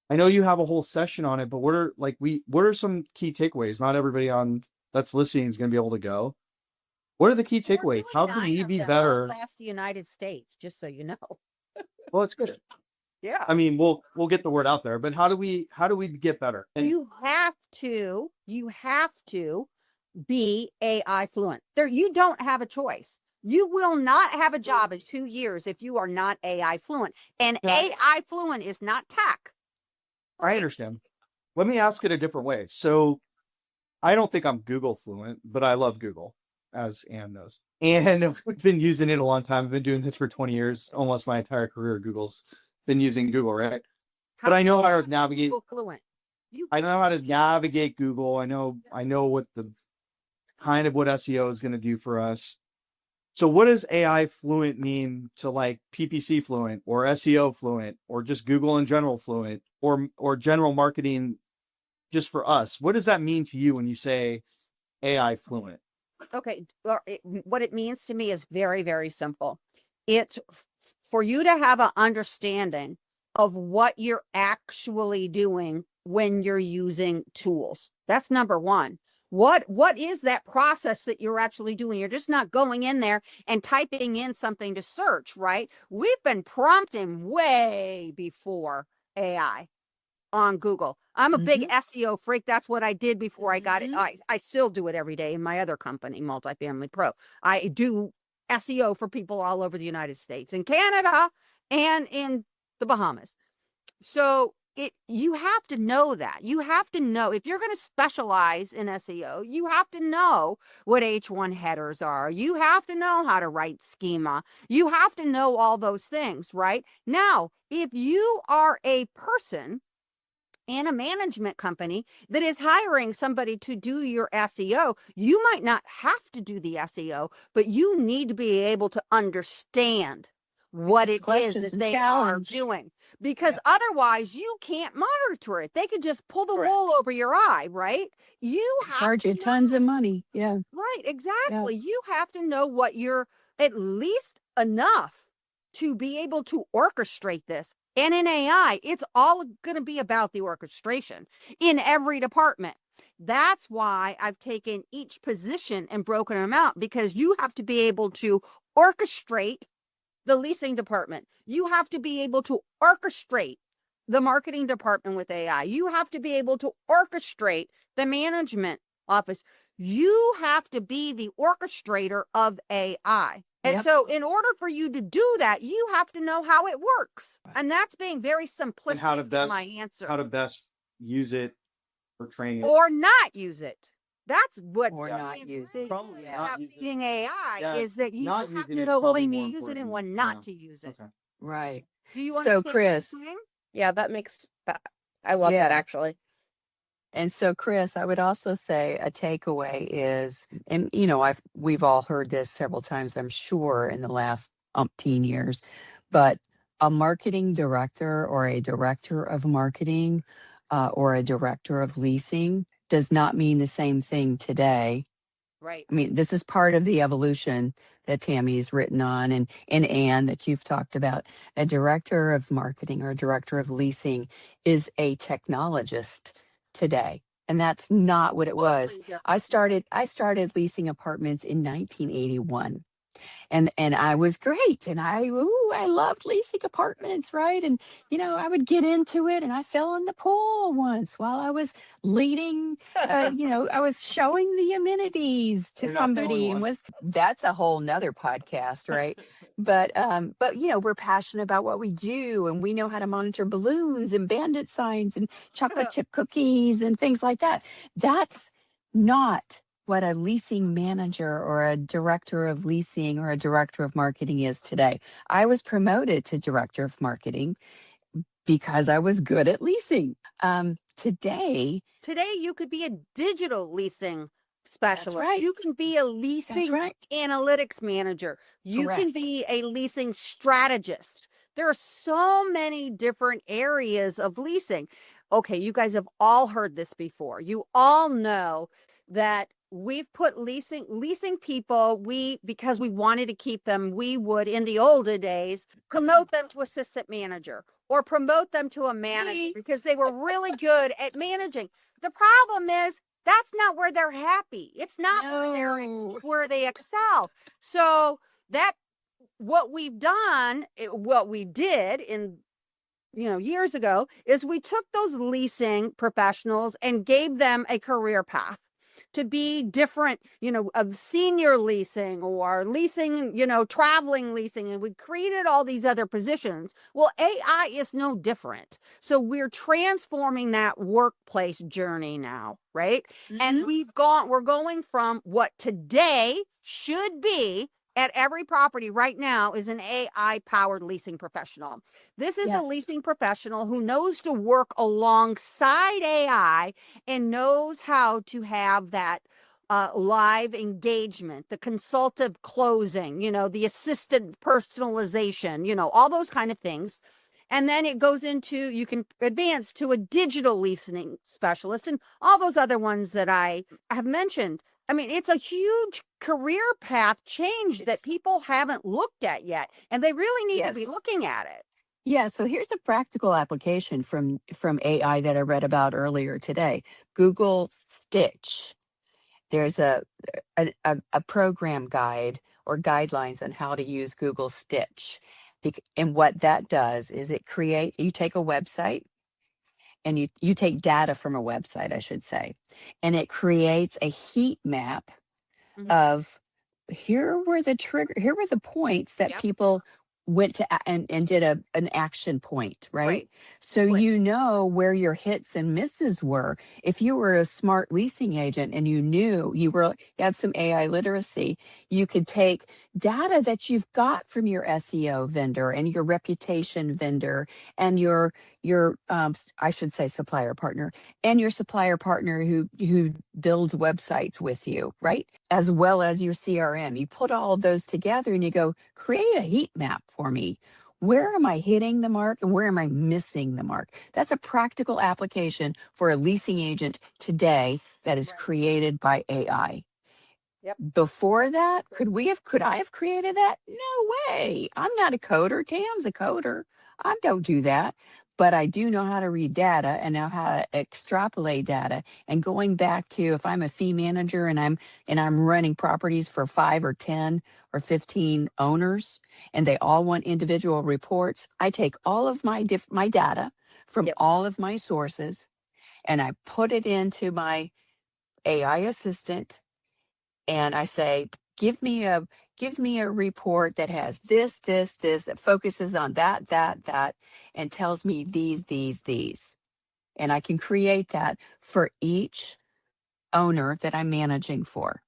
I know you have a whole session on it, but what are some key takeaways? Not everybody that's listening is going to be able to go. What are the key takeaways? How can we be better? Last the United States, just so you know. Well, it's good. Yeah. I mean, we'll get the word out there, but how do we get better? And You have to be AI fluent. You don't have a choice. You will not have a job in 2 years if you are not AI fluent. And AI fluent is not tech. I understand. Let me ask it a different way. So I don't think I'm Google fluent, but I love Google, as Anne knows. And I've been using it a long time. I've been doing this for 20 years, almost my entire career. Google's been using Google, right? But I know how to navigate. Google fluent. I know how to navigate Google. I know what what SEO is going to do for us. So what does AI fluent mean to like PPC fluent or SEO fluent or just Google in general fluent or general marketing just for us? What does that mean to you when you say AI fluent? Okay. What it means to me is very, very simple. It's for you to have an understanding of what you're actually doing when you're using tools. That's number one. What is that process that you're actually doing? You're just not going in there and typing in something to search, right? We've been prompting way before AI on Google. I'm a big SEO freak. That's what I did before I got it. I still do it every day in my other company, Multifamily Pro. I do SEO for people all over the United States and Canada and in the Bahamas. So you have to know that. You have to know if you're going to specialize in SEO, you have to know what H1 headers are. You have to know how to write schema. You have to know all those things, right? Now, if you are a person in a management company that is hiring somebody to do your SEO, you might not have to do the SEO, but you need to be able to understand what it is questions that and they are challenge. doing, because otherwise you can't monitor it. They could just pull the wool over your eye, right? You have Charge you to tons of money. Yeah. right, exactly. You have to know what you're at least enough to be able to orchestrate this. And in AI, it's all going to be about the orchestration in every department. That's why I've taken each position and broken them out, because you have to be able to orchestrate the leasing department. You have to be able to orchestrate the marketing department with AI. You have to be able to orchestrate the management office. You have to be the orchestrator of AI. And so in order for you to do that, you have to know how it works. And that's being very simplistic And how to in my answer. how to best use it for training. Or not use it. That's what's Or not use it. Probably about not use it. using AI Yeah, is that you not have using to it's know probably when to more use it and important. when not Yeah. to use it. Okay. Right. Do you So, understand what I'm Chris, saying? Yeah, that makes that. I love that yeah. actually. And so, Chris, I would also say a takeaway is, and we've all heard this several times, I'm sure, in the last umpteen years, but a marketing director or a director of marketing or a director of leasing does not mean the same thing today. Right. I mean, this is part of the evolution that Tammy's written on, and Anne that you've talked about. A director of marketing or a director of leasing is a technologist today. And that's not what it was. Totally different. I started leasing apartments in 1981. And I was great. And I loved leasing apartments, right? And I would get into it, and I fell in the pool once while I was leading. I was showing the amenities to You're not the only somebody, and one. that's a whole nother podcast, right? But we're passionate about what we do, and we know how to monitor balloons and bandit signs and chocolate chip cookies and things like that. That's not what a leasing manager or a director of leasing or a director of marketing is today. I was promoted to director of marketing because I was good at leasing. Today you could be a digital leasing specialist. right. You can be a That's leasing right. analytics manager. You can Correct. be a leasing strategist. There are so many different areas of leasing. Okay, you guys have all heard this before. You all know that we've put leasing people, because we wanted to keep them, we would in the older days promote them to assistant manager or promote them to a manager Me. because they were really good at managing. The problem is that's not where they're happy. It's not No. where they excel. So that what we did in years ago, is we took those leasing professionals and gave them a career path to be different, of senior leasing or leasing, traveling leasing. And we created all these other positions. Well, AI is no different. So we're transforming that workplace journey now, right? And we're going from what today should be at every property right now is an AI powered leasing professional. This is a leasing professional who knows to work alongside AI and knows how to have that live engagement, the consultative closing, the assisted personalization, all those kind of things. And then it goes into, you can advance to a digital leasing specialist and all those other ones that I have mentioned. I mean, it's a huge career path change that people haven't looked at yet, and they really need to be looking at it. Yeah, so here's a practical application from AI that I read about earlier today. Google Stitch. There's a program guide or guidelines on how to use Google Stitch. And what that does is you take a website and you take data from a website, I should say, and it creates a heat map of here were the points that people went to and did an action point, right? So you know where your hits and misses were. If you were a smart leasing agent and you had some AI literacy, you could take data that you've got from your SEO vendor and your reputation vendor and your I should say supplier partner, and your supplier partner who builds websites with you, right? As well as your CRM. You put all of those together and you go, create a heat map for me. Where am I hitting the mark and where am I missing the mark? That's a practical application for a leasing agent today that is created by AI. Yep. Before that, could I have created that? No way. I'm not a coder. Tam's a coder. I don't do that. But I do know how to read data and know how to extrapolate data. And going back to, if I'm a fee manager and I'm running properties for 5 or 10 or 15 owners and they all want individual reports, I take all of my data from Yep. all of my sources and I put it into my AI assistant and I say, give me a report that has this, that focuses on that, and tells me these. And I can create that for each owner that I'm managing for.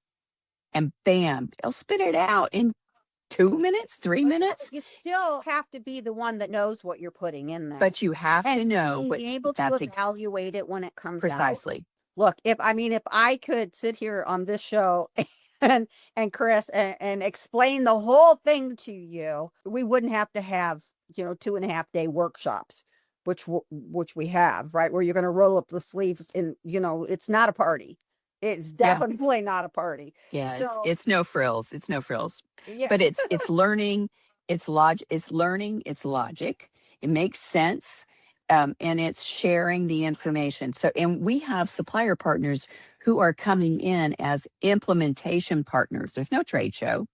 And bam, it'll spit it out in 2 minutes, 3 minutes. You still have to be the one that knows what you're putting in there. But you have to know what being able to that's evaluate it when it comes out. precisely. Look, if I could sit here on this show and Chris and explain the whole thing to you, we wouldn't have to have 2.5-day workshops, which we have, right? Where you're going to roll up the sleeves and it's not a party. It's definitely not a party. Yeah, So, it's no frills. It's no frills. yeah. But it's learning, it's learning, it's logic. It makes sense. And it's sharing the information. So, and we have supplier partners who are coming in as implementation partners. There's no trade show.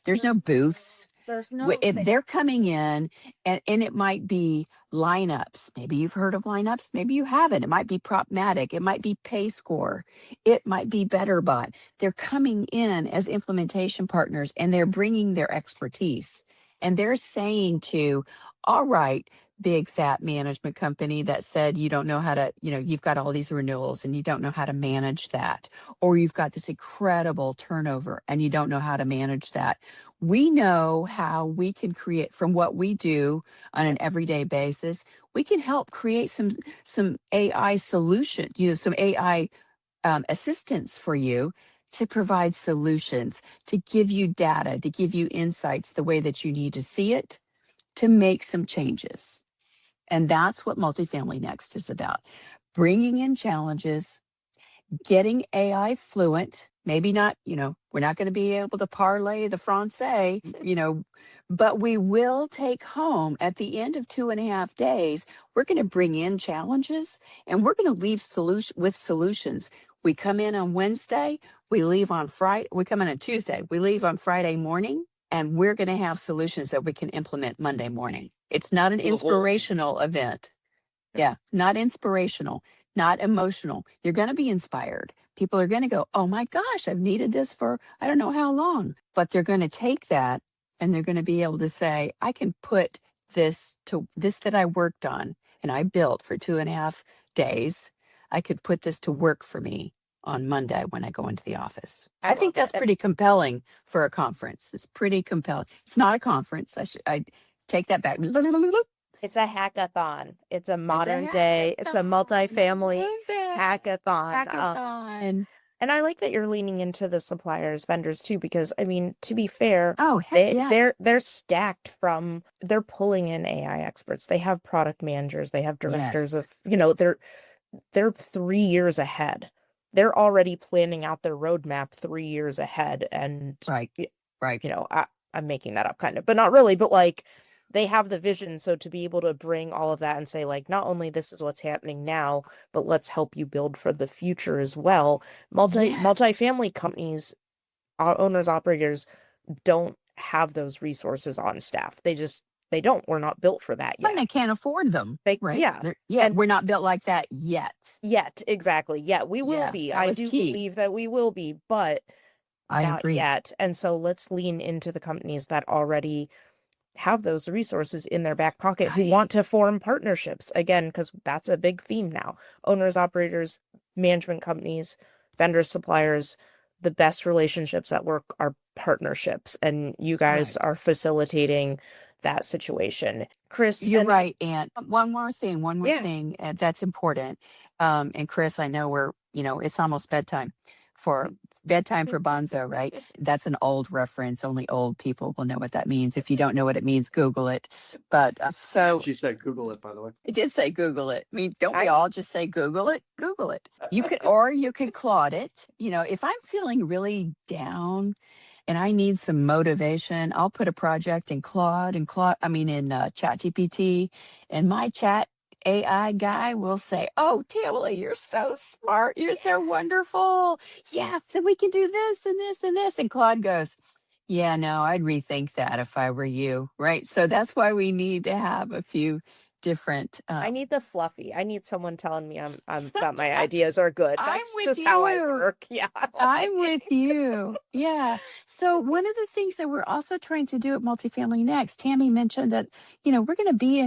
There's no booths. There's no If thing. they're coming in and it might be lineups, maybe you've heard of lineups, maybe you haven't. It might be Propmatic, it might be PayScore, it might be BetterBot. They're coming in as implementation partners and they're bringing their expertise. And they're saying to, all right, big fat management company that said you don't know how to, you've got all these renewals and you don't know how to manage that, or you've got this incredible turnover and you don't know how to manage that. We know how we can create from what we do on an everyday basis. We can help create some AI solution, some AI assistance for you to provide solutions, to give you data, to give you insights the way that you need to see it, to make some changes. And that's what Multifamily Next is about. Bringing in challenges, getting AI fluent, maybe not, we're not going to be able to parlay the Francais, but we will take home at the end of 2.5 days, we're going to bring in challenges and we're going to leave with solutions. We come in on Wednesday, we leave on Friday, we come in on Tuesday, we leave on Friday morning, and we're going to have solutions that we can implement Monday morning. It's not an inspirational event. Yeah, not inspirational, not emotional. You're going to be inspired. People are going to go, oh my gosh, I've needed this for I don't know how long. But they're going to take that and they're going to be able to say, I can put this that I worked on and I built for 2.5 days. I could put this to work for me on Monday when I go into the office. I think that's pretty compelling for a conference. It's pretty compelling. It's not a conference. I take that back. It's a hackathon. It's a modern day. It's a multifamily hackathon. And I like that you're leaning into the suppliers, vendors too, because I mean, to be fair, they're stacked from, they're pulling in AI experts. They have product managers. They have directors of, they're 3 years ahead. They're already planning out their roadmap 3 years ahead. And right. I'm making that up kind of, but not really, but like they have the vision. So to be able to bring all of that and say like, not only this is what's happening now, but let's help you build for the future as well. Multifamily companies, owners, operators don't have those resources on staff. They don't. We're not built for that yet. And they can't afford them. Right. Yeah. And we're not built like that yet. Exactly. Yeah, we will be. I do believe that we will be, but not yet. And so let's lean into the companies that already have those resources in their back pocket who want to form partnerships again, because that's a big theme now. Owners, operators, management companies, vendors, suppliers, the best relationships at work are partnerships, and you guys are facilitating that situation. Chris, You're and right. And one more yeah, thing that's important. And Chris, I know it's almost bedtime for Bonzo, right? That's an old reference. Only old people will know what that means. If you don't know what it means, Google it. But She said, Google it, by the way. it did say Google it. I mean, don't we I all just say Google it? Google it. You could Claude it. If I'm feeling really down and I need some motivation, I'll put a project in in ChatGPT, and my chat AI guy will say, "Oh, Tamala, you're so smart. You're so wonderful. Yes, and we can do this and this and this." And Claude goes, "Yeah, no, I'd rethink that if I were you." Right. So that's why we need to have a few different I need the fluffy. I need someone telling me I'm that my ideas are good. I'm That's with just how I you. work. Yeah. I'm with you. Yeah. So one of the things that we're also trying to do at Multifamily Next, Tammy mentioned that, we're going to be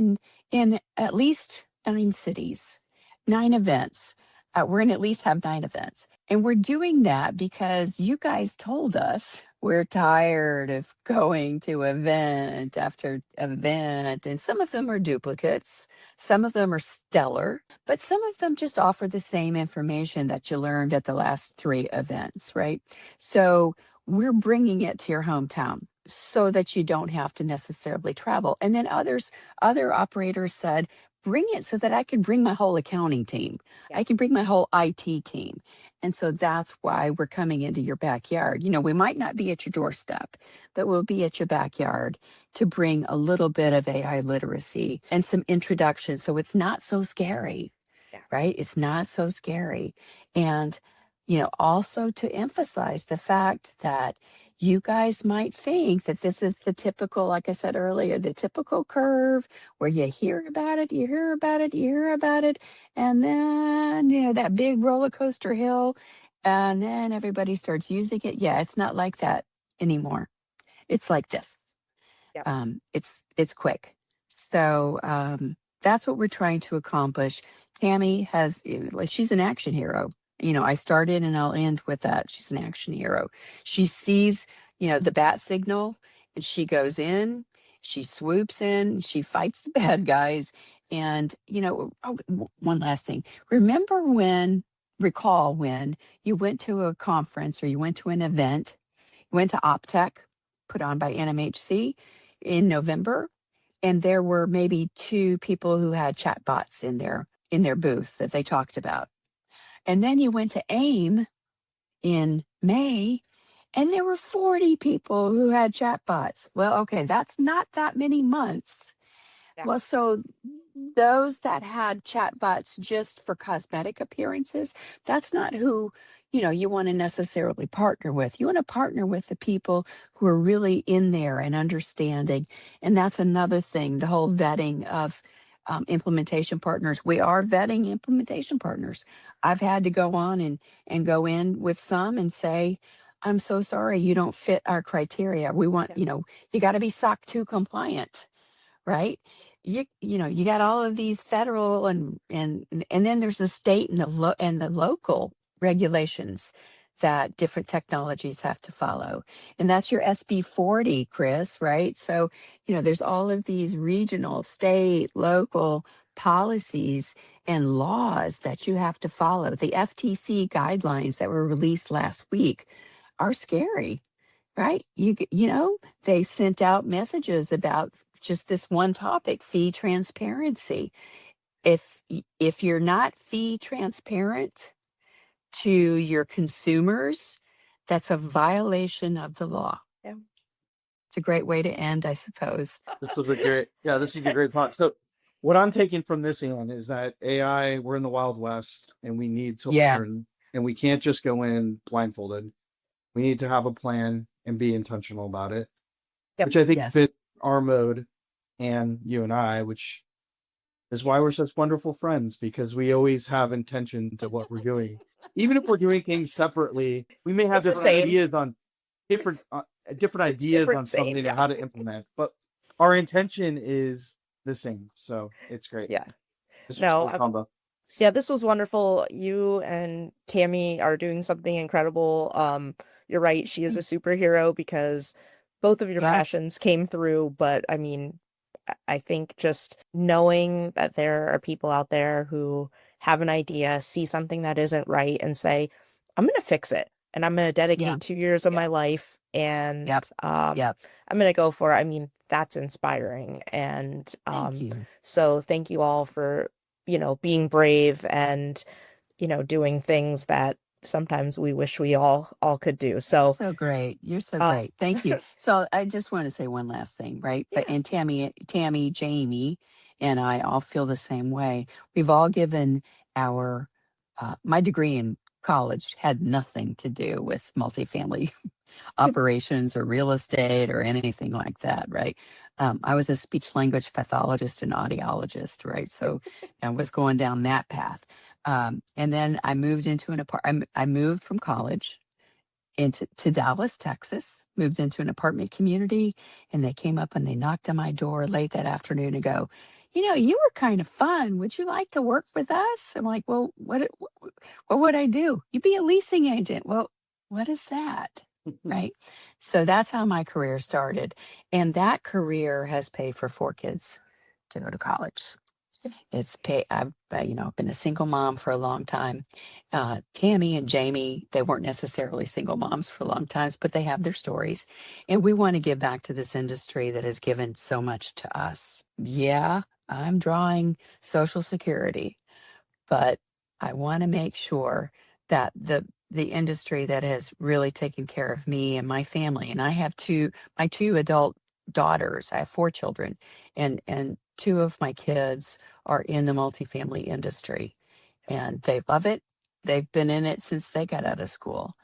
in at least 9 cities, 9 events. We're going to at least have 9 events. And we're doing that because you guys told us we're tired of going to event after event. And some of them are duplicates. Some of them are stellar, but some of them just offer the same information that you learned at the last 3 events, right? So we're bringing it to your hometown so that you don't have to necessarily travel. And then other operators said, bring it so that I can bring my whole accounting team. Yeah. I can bring my whole IT team. And so that's why we're coming into your backyard. We might not be at your doorstep, but we'll be at your backyard to bring a little bit of AI literacy and some introduction. So it's not so scary, Yeah. right? It's not so scary. And, also to emphasize the fact that you guys might think that this is the typical, like I said earlier, the typical curve where you hear about it, you hear about it, you hear about it. And then, that big roller coaster hill. And then everybody starts using it. Yeah, it's not like that anymore. It's like this. Yep. It's quick. So that's what we're trying to accomplish. Tammy she's an action hero. I started and I'll end with that. She's an action hero. She sees, the bat signal, and she goes in, she swoops in, she fights the bad guys. And, one last thing. Recall when you went to a conference or you went to an event, you went to OpTech, put on by NMHC in November, and there were maybe 2 people who had chatbots in their booth that they talked about. And then you went to AIM in May, and there were 40 people who had chatbots. Well, okay, that's not that many months. Yeah. Well, so those that had chatbots just for cosmetic appearances, that's not who, you want to necessarily partner with. You want to partner with the people who are really in there and understanding. And that's another thing, the whole vetting of implementation partners. We are vetting implementation partners. I've had to go on and go in with some and say, I'm so sorry, you don't fit our criteria. We want, Yeah. You got to be SOC 2 compliant, right? You got all of these federal and then there's the state and the local regulations that different technologies have to follow. And that's your SB 40, Chris, right? So, there's all of these regional, state, local policies and laws that you have to follow. The FTC guidelines that were released last week are scary, right? They sent out messages about just this one topic, fee transparency. If you're not fee transparent to your consumers, that's a violation of the law. Yeah. It's a great way to end, I suppose. This is a great thought. So what I'm taking from this, Elon, is that AI, we're in the Wild West and we need to learn, and we can't just go in blindfolded. We need to have a plan and be intentional about it, Yep. which I think Yes. fits our mode and you and I, which is why we're such wonderful friends, because we always have intention to what we're doing. Even if we're doing things separately, we may have It's the different same. ideas on different It's ideas different, on same, something yeah. or how to implement, but our intention is the same. So it's great. Yeah. This No, was a cool combo. Yeah, this was wonderful. You and Tammy are doing something incredible. You're right. She is a superhero because both of your Yeah. passions came through, but I mean, I think just knowing that there are people out there who have an idea, see something that isn't right, and say, I'm going to fix it. And I'm going to Yeah. dedicate 2 years of Yep. my life and Yep. Yep. I'm going to go for it. I mean, that's inspiring. And Thank you. so thank you all for, being brave and, doing things that sometimes we wish we all could do. You're So, so great. You're so uh, great. Thank you. So I just want to say one last thing, right? But yeah. and Tammy, Jamie, and I all feel the same way. We've all given our my degree in college had nothing to do with multifamily operations or real estate or anything like that, right? I was a speech language pathologist and audiologist, right? So I was going down that path. And then I moved into an apartment. I moved from college to Dallas, Texas, moved into an apartment community, and they came up and they knocked on my door late that afternoon and go, you were kind of fun. Would you like to work with us? I'm like, well, what would I do? You'd be a leasing agent. Well, what is that? Right. So that's how my career started. And that career has paid for 4 kids to go to college. It's pay. I've been a single mom for a long time. Tammy and Jamie, they weren't necessarily single moms for long times, but they have their stories, and we want to give back to this industry that has given so much to us. Yeah, I'm drawing Social Security, but I want to make sure that the industry that has really taken care of me and my family, and I have my two adult daughters. I have 4 children, and 2 of my kids are in the multifamily industry, and they love it. They've been in it since they got out of school.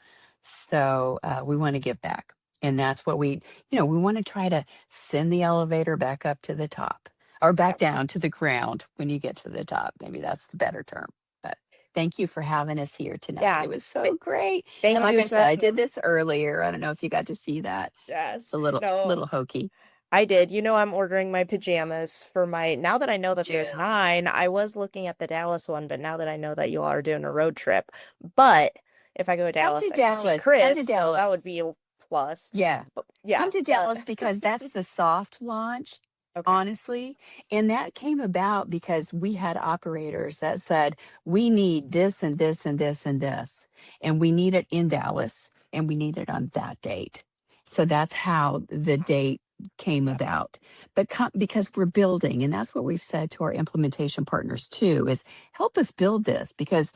So we want to give back. And that's what we want to try to send the elevator back up to the top or back down to the ground when you get to the top. Maybe that's the better term. But thank you for having us here tonight. Yeah. It was so great. Thank And like you I said, so I did this earlier. I don't know if you got to see that. Yes. It's a little hokey. I did. I'm ordering my pajamas for now that I know that there's 9, I was looking at the Dallas one, but now that I know that you all are doing a road trip. But if I go to Come Dallas, to I can see Dallas. Come Chris, to so that would Dallas. be a plus. Yeah. But yeah. Come to Dallas because that's the soft launch, Okay. honestly. And that came about because we had operators that said, we need this and this and this and this. And we need it in Dallas and we need it on that date. So that's how the date came about. But because we're building, and that's what we've said to our implementation partners too, is help us build this because,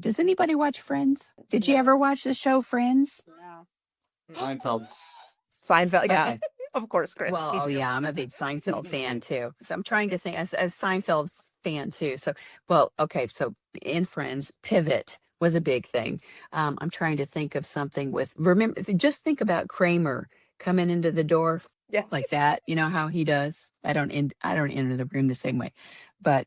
does anybody watch Friends? Did you ever watch the show Friends? No. Seinfeld. Seinfeld, yeah. Okay. Of course, Chris. Well, Me too. yeah, I'm a big Seinfeld fan too. So I'm trying to think as Seinfeld fan too. So, well, okay. So in Friends, pivot was a big thing. I'm trying to think of something remember, just think about Kramer coming into the door Yeah. like that. You know how he does. I don't enter the room the same way, but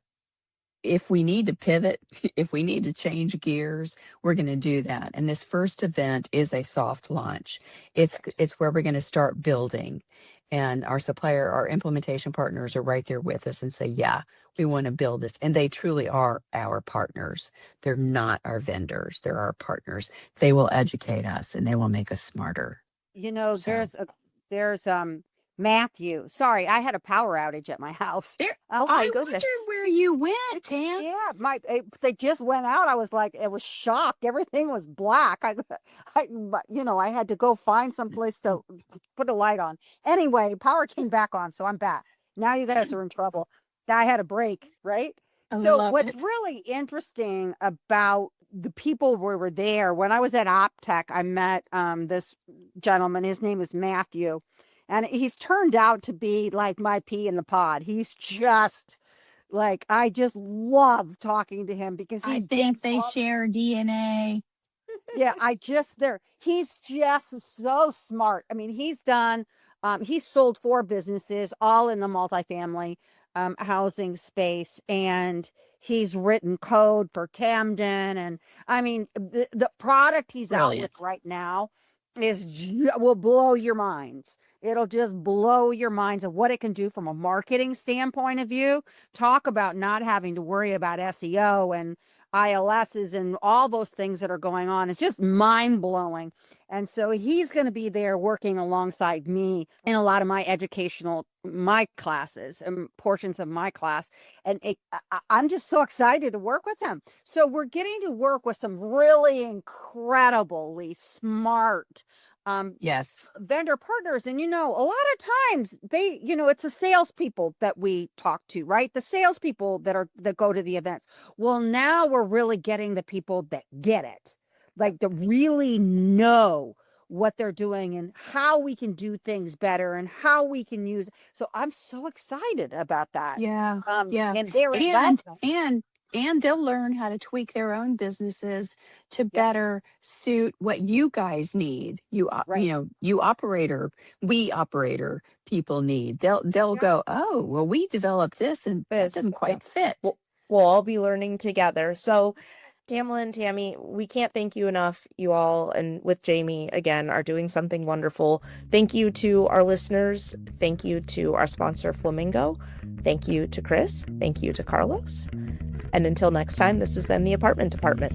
if we need to pivot, if we need to change gears, we're going to do that. And this first event is a soft launch. It's where we're going to start building. And our implementation partners are right there with us and say, yeah, we want to build this. And they truly are our partners. They're not our vendors. They're our partners. They will educate us and they will make us smarter. So There's Matthew. Sorry, I had a power outage at my house. there, Oh my I goodness. wondered where you went, Tam. Yeah, they just went out. I was like, I was shocked. Everything was black. I had to go find some place to put a light on. Anyway, power came back on, so I'm back. Now you guys are in trouble. I had a break, right? I So love what's it. really interesting about the people who were there, when I was at OpTech, I met this gentleman. His name is Matthew. And he's turned out to be like my pea in the pod. He's just like, I just love talking to him because I think they share DNA. yeah, he's just so smart. I mean, he's sold 4 businesses, all in the multifamily housing space, and he's written code for Camden. And I mean, the product he's out with Brilliant. right now will blow your minds. It'll just blow your minds of what it can do from a marketing standpoint of view. Talk about not having to worry about SEO and ILSs and all those things that are going on. It's just mind blowing. And so he's going to be there working alongside me in a lot of my classes and portions of my class. And I'm just so excited to work with him. So we're getting to work with some really incredibly smart Yes. vendor partners. And, a lot of times it's the salespeople that we talk to, right? The salespeople that go to the events. Well, now we're really getting the people that get it, like that really know what they're doing and how we can do things better and how we can use. So I'm so excited about that. Yeah. Yeah. And their And involvement. and they'll learn how to tweak their own businesses to Yep. better suit what you guys need. Right. You operator people need. They'll Yeah. go, "Oh, well, we developed this and that This, doesn't quite fit." we'll all be learning together. So, Tamla and Tammy, we can't thank you enough. You all, and with Jamie again, are doing something wonderful. Thank you to our listeners. Thank you to our sponsor, Flamingo. Thank you to Chris. Thank you to Carlos. And until next time, this has been the Apartment Department.